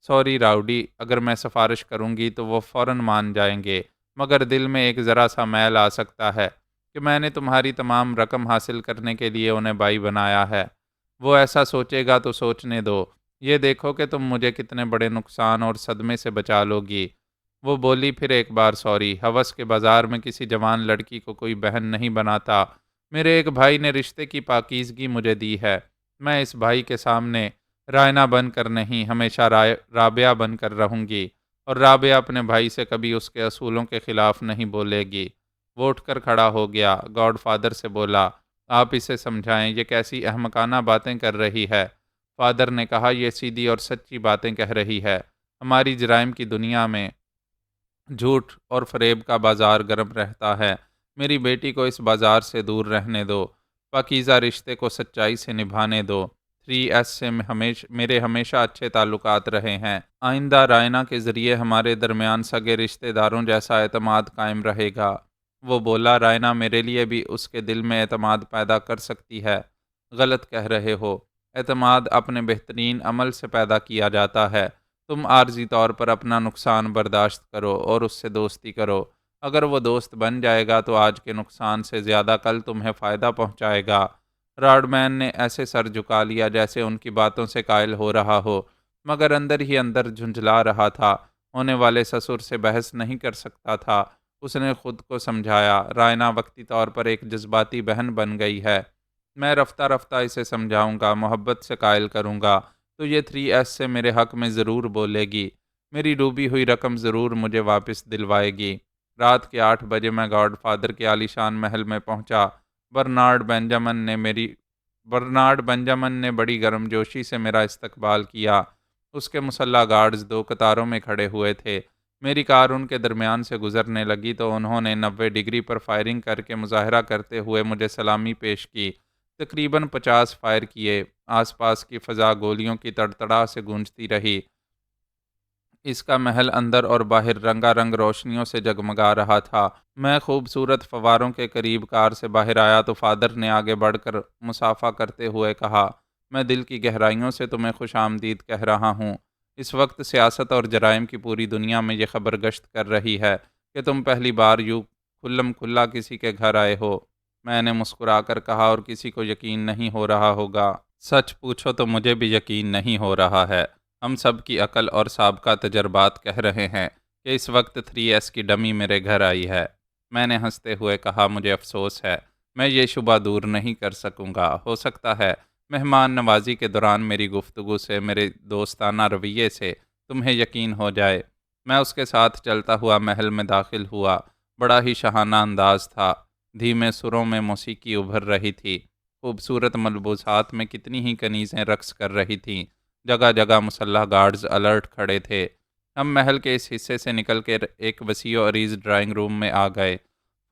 سوری راؤڈی، اگر میں سفارش کروں گی تو وہ فوراً مان جائیں گے، مگر دل میں ایک ذرا سا میل آ سکتا ہے کہ میں نے تمہاری تمام رقم حاصل کرنے کے لیے انہیں بائی بنایا ہے۔ وہ ایسا سوچے گا تو سوچنے دو، یہ دیکھو کہ تم مجھے کتنے بڑے نقصان اور صدمے سے بچا لو گی۔ وہ بولی پھر ایک بار، سوری، ہوس کے بازار میں کسی جوان لڑکی کو کوئی بہن نہیں بناتا، میرے ایک بھائی نے رشتے کی پاکیزگی مجھے دی ہے، میں اس بھائی کے سامنے رائنا بن کر نہیں، ہمیشہ رابعہ بن کر رہوں گی، اور رابعہ اپنے بھائی سے کبھی اس کے اصولوں کے خلاف نہیں بولے گی۔ وہ اٹھ کر کھڑا ہو گیا، گاڈ فادر سے بولا، آپ اسے سمجھائیں، یہ کیسی احمقانہ باتیں کر رہی ہے۔ فادر نے کہا، یہ سیدھی اور سچی باتیں کہہ رہی ہے، ہماری جرائم کی دنیا میں جھوٹ اور فریب کا بازار گرم رہتا ہے، میری بیٹی کو اس بازار سے دور رہنے دو، پاکیزہ رشتے کو سچائی سے نبھانے دو۔ 3S سے میرے ہمیشہ اچھے تعلقات رہے ہیں، آئندہ رائنا کے ذریعے ہمارے درمیان سگے رشتہ داروں جیسا اعتماد قائم رہے گا۔ وہ بولا، رائنا میرے لیے بھی اس کے دل میں اعتماد پیدا کر سکتی ہے۔ غلط کہہ رہے ہو، اعتماد اپنے بہترین عمل سے پیدا کیا جاتا ہے، تم عارضی طور پر اپنا نقصان برداشت کرو اور اس سے دوستی کرو، اگر وہ دوست بن جائے گا تو آج کے نقصان سے زیادہ کل تمہیں فائدہ پہنچائے گا۔ راڈ مین نے ایسے سر جھکا لیا جیسے ان کی باتوں سے قائل ہو رہا ہو، مگر اندر ہی اندر جھنجھلا رہا تھا، ہونے والے سسر سے بحث نہیں کر سکتا تھا۔ اس نے خود کو سمجھایا، رائنا وقتی طور پر ایک جذباتی بہن بن گئی ہے، میں رفتہ رفتہ اسے سمجھاؤں گا، محبت سے قائل کروں گا تو یہ 3S سے میرے حق میں ضرور بولے گی، میری ڈوبی ہوئی رقم ضرور مجھے واپس دلوائے گی۔ رات کے 8 بجے میں گاڈ فادر کے عالیشان محل میں پہنچا۔ برنارڈ بنجامن نے بڑی گرمجوشی سے میرا استقبال کیا، اس کے مسلح گارڈز 2 قطاروں میں کھڑے ہوئے تھے۔ میری کار ان کے درمیان سے گزرنے لگی تو انہوں نے 90 ڈگری پر فائرنگ کر کے مظاہرہ کرتے ہوئے مجھے سلامی پیش کی، تقریباً 50 فائر کیے، آس پاس کی فضا گولیوں کی تڑتڑا سے گونجتی رہی، اس کا محل اندر اور باہر رنگا رنگ روشنیوں سے جگمگا رہا تھا۔ میں خوبصورت فواروں کے قریب کار سے باہر آیا تو فادر نے آگے بڑھ کر مصافحہ کرتے ہوئے کہا، میں دل کی گہرائیوں سے تمہیں خوش آمدید کہہ رہا ہوں۔ اس وقت سیاست اور جرائم کی پوری دنیا میں یہ خبر گشت کر رہی ہے کہ تم پہلی بار یوں کھلم کھلا کسی کے گھر آئے ہو۔ میں نے مسکرا کر کہا، اور کسی کو یقین نہیں ہو رہا ہوگا، سچ پوچھو تو مجھے بھی یقین نہیں ہو رہا ہے، ہم سب کی عقل اور سابقہ تجربات کہہ رہے ہیں کہ اس وقت 3S کی ڈمی میرے گھر آئی ہے۔ میں نے ہنستے ہوئے کہا، مجھے افسوس ہے، میں یہ شبہ دور نہیں کر سکوں گا، ہو سکتا ہے مہمان نوازی کے دوران میری گفتگو سے، میرے دوستانہ رویے سے تمہیں یقین ہو جائے۔ میں اس کے ساتھ چلتا ہوا محل میں داخل ہوا، بڑا ہی شاہانہ انداز تھا، دھیمے سروں میں موسیقی ابھر رہی تھی، خوبصورت ملبوسات میں کتنی ہی کنیزیں رقص کر رہی تھیں، جگہ جگہ مسلح گارڈز الرٹ کھڑے تھے۔ ہم محل کے اس حصے سے نکل کر ایک وسیع و عریض ڈرائنگ روم میں آ گئے۔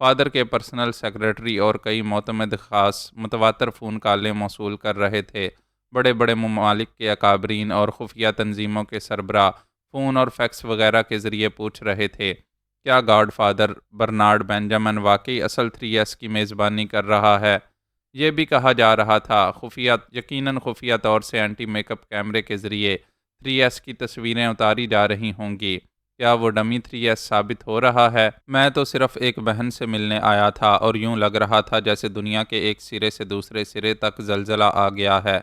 فادر کے پرسنل سیکرٹری اور کئی معتمد خاص متواتر فون کالیں موصول کر رہے تھے۔ بڑے بڑے ممالک کے اکابرین اور خفیہ تنظیموں کے سربراہ فون اور فیکس وغیرہ کے ذریعے پوچھ رہے تھے کیا گاڈ فادر برنارڈ بینجامن واقعی اصل 3S کی میزبانی کر رہا ہے۔ یہ بھی کہا جا رہا تھا یقیناً خفیہ طور سے اینٹی میک اپ کیمرے کے ذریعے 3S کی تصویریں اتاری جا رہی ہوں گی۔ کیا وہ ڈمی 3S ثابت ہو رہا ہے؟ میں تو صرف ایک بہن سے ملنے آیا تھا اور یوں لگ رہا تھا جیسے دنیا کے ایک سرے سے دوسرے سرے تک زلزلہ آ گیا ہے۔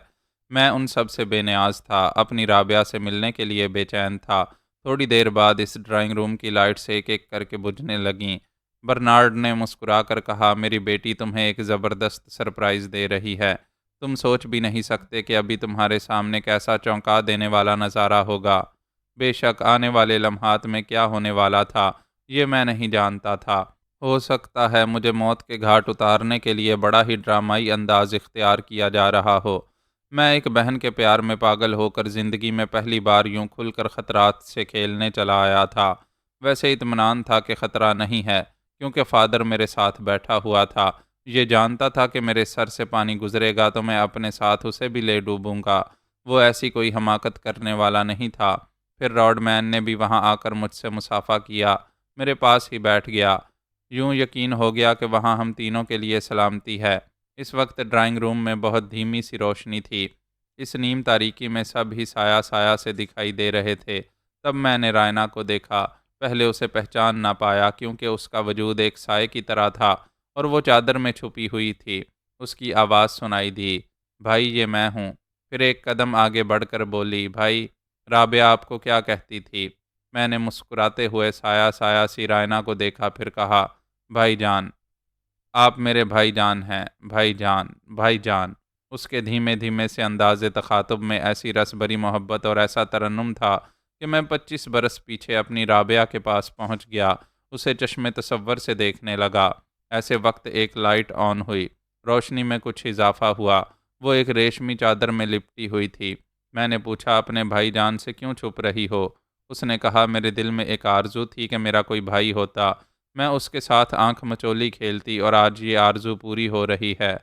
میں ان سب سے بے نیاز تھا، اپنی رابعہ سے ملنے کے لیے بے چین تھا۔ تھوڑی دیر بعد اس ڈرائنگ روم کی لائٹس ایک ایک کر کے بجھنے لگیں۔ برنارڈ نے مسکرا کر کہا میری بیٹی تمہیں ایک زبردست سرپرائز دے رہی ہے۔ تم سوچ بھی نہیں سکتے کہ ابھی تمہارے سامنے کیسا چونکا دینے والا نظارہ ہوگا۔ بے شک آنے والے لمحات میں کیا ہونے والا تھا یہ میں نہیں جانتا تھا۔ ہو سکتا ہے مجھے موت کے گھاٹ اتارنے کے لیے بڑا ہی ڈرامائی انداز اختیار کیا جا رہا ہو۔ میں ایک بہن کے پیار میں پاگل ہو کر زندگی میں پہلی بار یوں کھل کر خطرات سے کھیلنے چلا آیا تھا۔ ویسے اطمینان تھا کہ خطرہ نہیں ہے کیونکہ فادر میرے ساتھ بیٹھا ہوا تھا۔ یہ جانتا تھا کہ میرے سر سے پانی گزرے گا تو میں اپنے ساتھ اسے بھی لے ڈوبوں گا۔ وہ ایسی کوئی حماقت کرنے والا نہیں تھا۔ پھر راڈ مین نے بھی وہاں آ کر مجھ سے مصافحہ کیا، میرے پاس ہی بیٹھ گیا۔ یوں یقین ہو گیا کہ وہاں ہم تینوں کے لیے سلامتی ہے۔ اس وقت ڈرائنگ روم میں بہت دھیمی سی روشنی تھی۔ اس نیم تاریکی میں سب ہی سایہ سایہ سے دکھائی دے رہے تھے۔ تب میں نے رائنا کو دیکھا۔ پہلے اسے پہچان نہ پایا کیونکہ اس کا وجود ایک سائے کی طرح تھا اور وہ چادر میں چھپی ہوئی تھی۔ اس کی آواز سنائی دی، بھائی یہ میں ہوں۔ پھر ایک قدم آگے بڑھ کر بولی، بھائی رابعہ آپ کو کیا کہتی تھی؟ میں نے مسکراتے ہوئے سایہ سایہ سی رائنا کو دیکھا، پھر کہا، بھائی جان، آپ میرے بھائی جان ہیں، بھائی جان، بھائی جان۔ اس کے دھیمے دھیمے سے انداز تخاطب میں ایسی رس بھری محبت اور ایسا ترنم تھا کہ میں 25 برس پیچھے اپنی رابعہ کے پاس پہنچ گیا، اسے چشم تصور سے دیکھنے لگا۔ ایسے وقت ایک لائٹ آن ہوئی، روشنی میں کچھ اضافہ ہوا۔ وہ ایک ریشمی چادر میں لپٹی ہوئی تھی۔ میں نے پوچھا، اپنے بھائی جان سے کیوں چھپ رہی ہو؟ اس نے کہا، میرے دل میں ایک آرزو تھی کہ میرا کوئی بھائی ہوتا، میں اس کے ساتھ آنکھ مچولی کھیلتی، اور آج یہ آرزو پوری ہو رہی ہے۔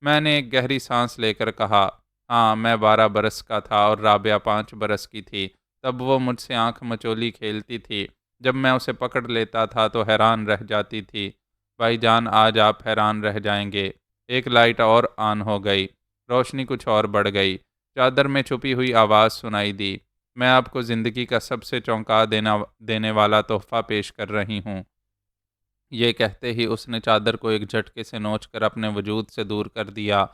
میں نے ایک گہری سانس لے کر کہا، ہاں میں 12 برس کا تھا اور رابعہ 5 برس کی تھی، تب وہ مجھ سے آنکھ مچولی کھیلتی تھی۔ جب میں اسے پکڑ لیتا تھا تو حیران رہ جاتی تھی۔ بھائی جان آج آپ حیران رہ جائیں گے۔ ایک لائٹ اور آن ہو گئی، روشنی کچھ اور بڑھ گئی، چادر میں چھپی ہوئی آواز سنائی دی، میں آپ کو زندگی کا سب سے چونکا دینے والا تحفہ پیش کر رہی ہوں۔ یہ کہتے ہی اس نے چادر کو ایک جھٹکے سے نوچ کر اپنے وجود سے دور کر دیا۔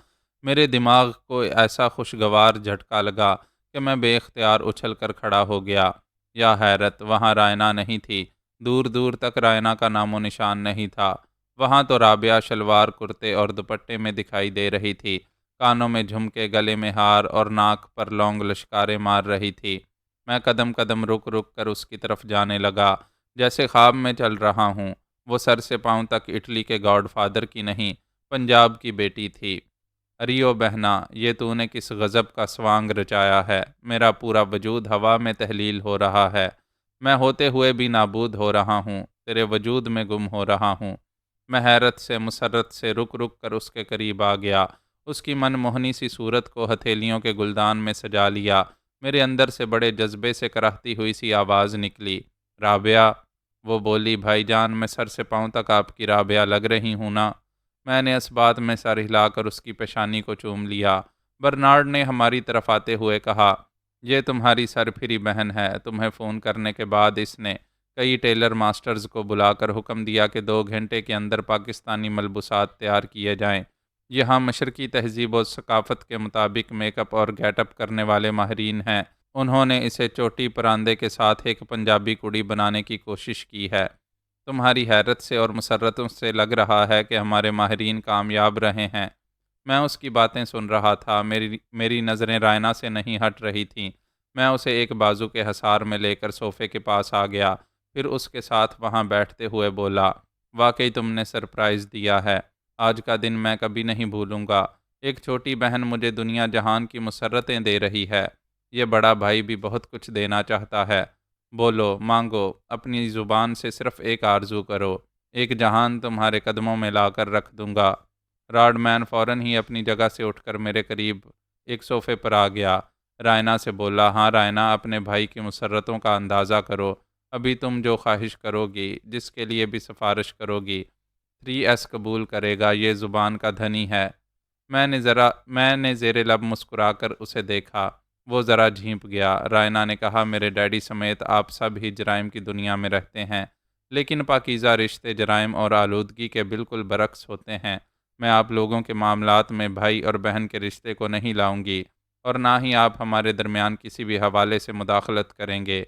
میرے دماغ کو ایسا خوشگوار جھٹکا لگا کہ میں بے اختیار اچھل کر کھڑا ہو گیا۔ یا حیرت، وہاں رائنا نہیں تھی، دور دور تک رائنا کا نام و نشان نہیں تھا۔ وہاں تو رابعہ شلوار کرتے اور دوپٹے میں دکھائی دے رہی تھی، کانوں میں جھمکے، گلے میں ہار اور ناک پر لونگ لشکارے مار رہی تھی۔ میں قدم قدم رک رک کر اس کی طرف جانے لگا جیسے خواب میں چل رہا ہوں۔ وہ سر سے پاؤں تک اٹلی کے گاڈ فادر کی نہیں، پنجاب کی بیٹی تھی۔ اریو بہنا، یہ تو نے کس غضب کا سوانگ رچایا ہے، میرا پورا وجود ہوا میں تحلیل ہو رہا ہے، میں ہوتے ہوئے بھی نابود ہو رہا ہوں، تیرے وجود میں گم ہو رہا ہوں۔ میں حیرت سے مسرت سے رک رک کر اس کے قریب آ گیا، اس کی من موہنی سی صورت کو ہتھیلیوں کے گلدان میں سجا لیا۔ میرے اندر سے بڑے جذبے سے کراہتی ہوئی سی آواز نکلی، رابعہ۔ وہ بولی، بھائی جان میں سر سے پاؤں تک آپ کی رابعہ لگ رہی ہوں نا؟ میں نے اس بات میں سر ہلا کر اس کی پیشانی کو چوم لیا۔ برنارڈ نے ہماری طرف آتے ہوئے کہا، یہ تمہاری سرپھری بہن ہے۔ تمہیں فون کرنے کے بعد اس نے کئی ٹیلر ماسٹرز کو بلا کر حکم دیا کہ 2 گھنٹے کے اندر پاکستانی ملبوسات تیار کیے جائیں۔ یہاں مشرقی تہذیب و ثقافت کے مطابق میک اپ اور گیٹ اپ کرنے والے ماہرین ہیں۔ انہوں نے اسے چوٹی پراندے کے ساتھ ایک پنجابی کڑی بنانے کی کوشش کی ہے۔ تمہاری حیرت سے اور مسرتوں سے لگ رہا ہے کہ ہمارے ماہرین کامیاب رہے ہیں۔ میں اس کی باتیں سن رہا تھا، میری نظریں رائنا سے نہیں ہٹ رہی تھیں۔ میں اسے ایک بازو کے حصار میں لے کر صوفے کے پاس آ گیا، پھر اس کے ساتھ وہاں بیٹھتے ہوئے بولا، واقعی تم نے سرپرائز دیا ہے، آج کا دن میں کبھی نہیں بھولوں گا۔ ایک چھوٹی بہن مجھے دنیا جہان کی مسرتیں دے رہی ہے، یہ بڑا بھائی بھی بہت کچھ دینا چاہتا ہے۔ بولو، مانگو، اپنی زبان سے صرف ایک آرزو کرو، ایک جہان تمہارے قدموں میں لا کر رکھ دوں گا۔ راڈ مین فوراً ہی اپنی جگہ سے اٹھ کر میرے قریب ایک صوفے پر آ گیا۔ رائنا سے بولا، ہاں رائنا، اپنے بھائی کی مسرتوں کا اندازہ کرو۔ ابھی تم جو خواہش کرو گی، جس کے لیے بھی سفارش کرو گی، 3S قبول کرے گا۔ یہ زبان کا دھنی ہے۔ میں نے زیر لب مسکرا کر اسے دیکھا۔ وہ ذرا جھینپ گیا۔ رائنا نے کہا، میرے ڈیڈی سمیت آپ سب ہی جرائم کی دنیا میں رہتے ہیں، لیکن پاکیزہ رشتے جرائم اور آلودگی کے بالکل برعکس ہوتے ہیں۔ میں آپ لوگوں کے معاملات میں بھائی اور بہن کے رشتے کو نہیں لاؤں گی، اور نہ ہی آپ ہمارے درمیان کسی بھی حوالے سے مداخلت کریں گے۔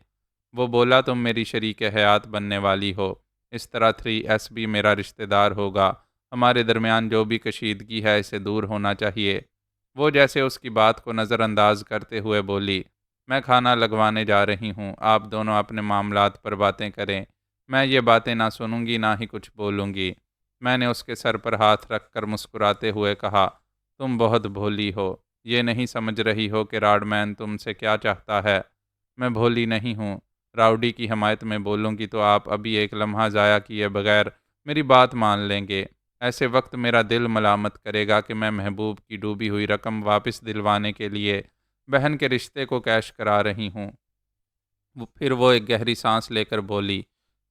وہ بولا، تم میری شریک حیات بننے والی ہو، اس طرح 3S بھی میرا رشتہ دار ہوگا۔ ہمارے درمیان جو بھی کشیدگی ہے اسے دور ہونا چاہیے۔ وہ جیسے اس کی بات کو نظر انداز کرتے ہوئے بولی، میں کھانا لگوانے جا رہی ہوں، آپ دونوں اپنے معاملات پر باتیں کریں۔ میں یہ باتیں نہ سنوں گی نہ ہی کچھ بولوں گی۔ میں نے اس کے سر پر ہاتھ رکھ کر مسکراتے ہوئے کہا، تم بہت بھولی ہو، یہ نہیں سمجھ رہی ہو کہ راڈ مین تم سے کیا چاہتا ہے۔ میں بھولی نہیں ہوں۔ راؤڈی کی حمایت میں بولوں گی تو آپ ابھی ایک لمحہ ضائع کیے بغیر میری بات مان لیں گے۔ ایسے وقت میرا دل ملامت کرے گا کہ میں محبوب کی ڈوبی ہوئی رقم واپس دلوانے کے لیے بہن کے رشتے کو کیش کرا رہی ہوں۔ پھر وہ ایک گہری سانس لے کر بولی،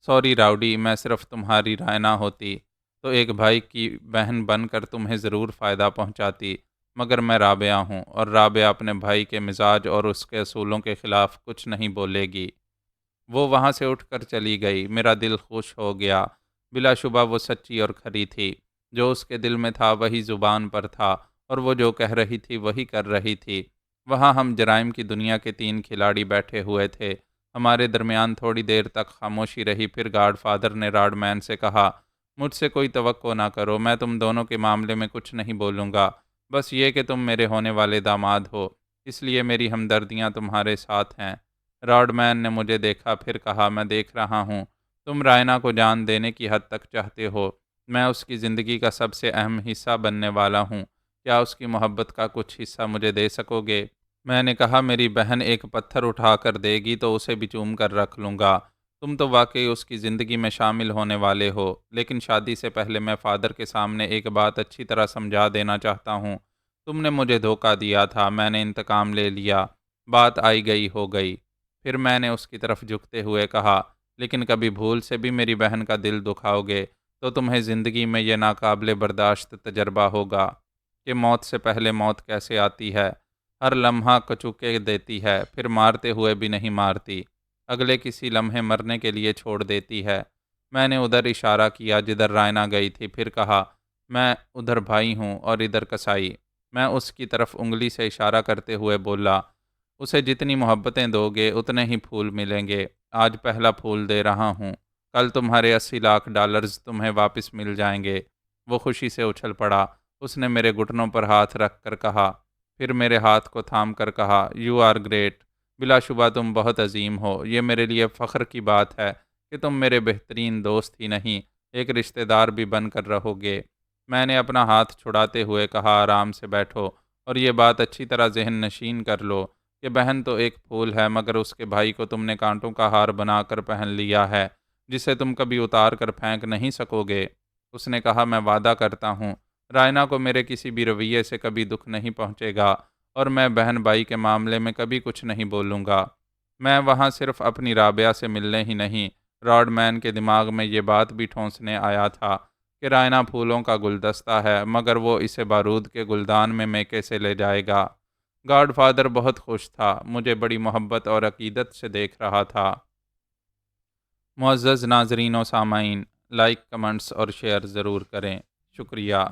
سوری راؤڈی، میں صرف تمہاری رائے نہ ہوتی تو ایک بھائی کی بہن بن کر تمہیں ضرور فائدہ پہنچاتی، مگر میں رابعہ ہوں، اور رابعہ اپنے بھائی کے مزاج اور اس کے اصولوں کے خلاف کچھ نہیں بولے گی۔ وہ وہاں سے اٹھ کر چلی گئی۔ میرا دل خوش ہو گیا۔ بلا شبہ وہ سچی اور کھری تھی۔ جو اس کے دل میں تھا وہی زبان پر تھا، اور وہ جو کہہ رہی تھی وہی کر رہی تھی۔ وہاں ہم جرائم کی دنیا کے 3 کھلاڑی بیٹھے ہوئے تھے۔ ہمارے درمیان تھوڑی دیر تک خاموشی رہی، پھر گاڈ فادر نے راڈ مین سے کہا، مجھ سے کوئی توقع نہ کرو، میں تم دونوں کے معاملے میں کچھ نہیں بولوں گا، بس یہ کہ تم میرے ہونے والے داماد ہو، اس لیے میری ہمدردیاں تمہارے ساتھ ہیں۔ راڈ مین نے مجھے دیکھا، پھر کہا، میں دیکھ رہا ہوں تم رائنا کو جان دینے کی حد تک چاہتے ہو۔ میں اس کی زندگی کا سب سے اہم حصہ بننے والا ہوں، کیا اس کی محبت کا کچھ حصہ مجھے دے سکو گے؟ میں نے کہا، میری بہن ایک پتھر اٹھا کر دے گی تو اسے بھی چوم کر رکھ لوں گا۔ تم تو واقعی اس کی زندگی میں شامل ہونے والے ہو، لیکن شادی سے پہلے میں فادر کے سامنے ایک بات اچھی طرح سمجھا دینا چاہتا ہوں۔ تم نے مجھے دھوکہ دیا تھا، میں نے انتقام لے لیا، بات آئی گئی ہو گئی۔ پھر میں نے اس کی طرف جھکتے ہوئے کہا، لیکن کبھی بھول سے بھی میری بہن کا دل دکھاؤ گے تو تمہیں زندگی میں یہ ناقابل برداشت تجربہ ہوگا کہ موت سے پہلے موت کیسے آتی ہے، ہر لمحہ کچوکے دیتی ہے، پھر مارتے ہوئے بھی نہیں مارتی، اگلے کسی لمحے مرنے کے لیے چھوڑ دیتی ہے۔ میں نے ادھر اشارہ کیا جدھر رائنا گئی تھی، پھر کہا، میں ادھر بھائی ہوں اور ادھر کسائی۔ میں اس کی طرف انگلی سے اشارہ کرتے ہوئے بولا، اسے جتنی محبتیں دو گے اتنے ہی پھول ملیں گے۔ آج پہلا پھول دے رہا ہوں، کل تمہارے 80 لاکھ ڈالرز تمہیں واپس مل جائیں گے۔ وہ خوشی سے اچھل پڑا۔ اس نے میرے گھٹنوں پر ہاتھ رکھ کر کہا، پھر میرے ہاتھ کو تھام کر کہا، یو آر گریٹ، بلا شبہ تم بہت عظیم ہو۔ یہ میرے لیے فخر کی بات ہے کہ تم میرے بہترین دوست ہی نہیں، ایک رشتہ دار بھی بن کر رہو گے۔ میں نے اپنا ہاتھ چھڑاتے ہوئے کہا، آرام سے بیٹھو اور یہ بات اچھی طرح ذہن نشین کر لو کہ بہن تو ایک پھول ہے، مگر اس کے بھائی کو تم نے کانٹوں کا ہار بنا کر پہن لیا ہے، جسے تم کبھی اتار کر پھینک نہیں سکو گے۔ اس نے کہا، میں وعدہ کرتا ہوں رائنا کو میرے کسی بھی رویے سے کبھی دکھ نہیں پہنچے گا، اور میں بہن بھائی کے معاملے میں کبھی کچھ نہیں بولوں گا۔ میں وہاں صرف اپنی رابعہ سے ملنے ہی نہیں، راڈ مین کے دماغ میں یہ بات بھی ٹھونسنے آیا تھا کہ رائنا پھولوں کا گلدستہ ہے، مگر وہ اسے بارود کے گلدان میں میکے سے لے جائے گا۔ گاڈ فادر بہت خوش تھا، مجھے بڑی محبت اور عقیدت سے دیکھ رہا تھا۔ معزز ناظرین و سامعین، لائک، کمنٹس اور شیئر ضرور کریں۔ شکریہ۔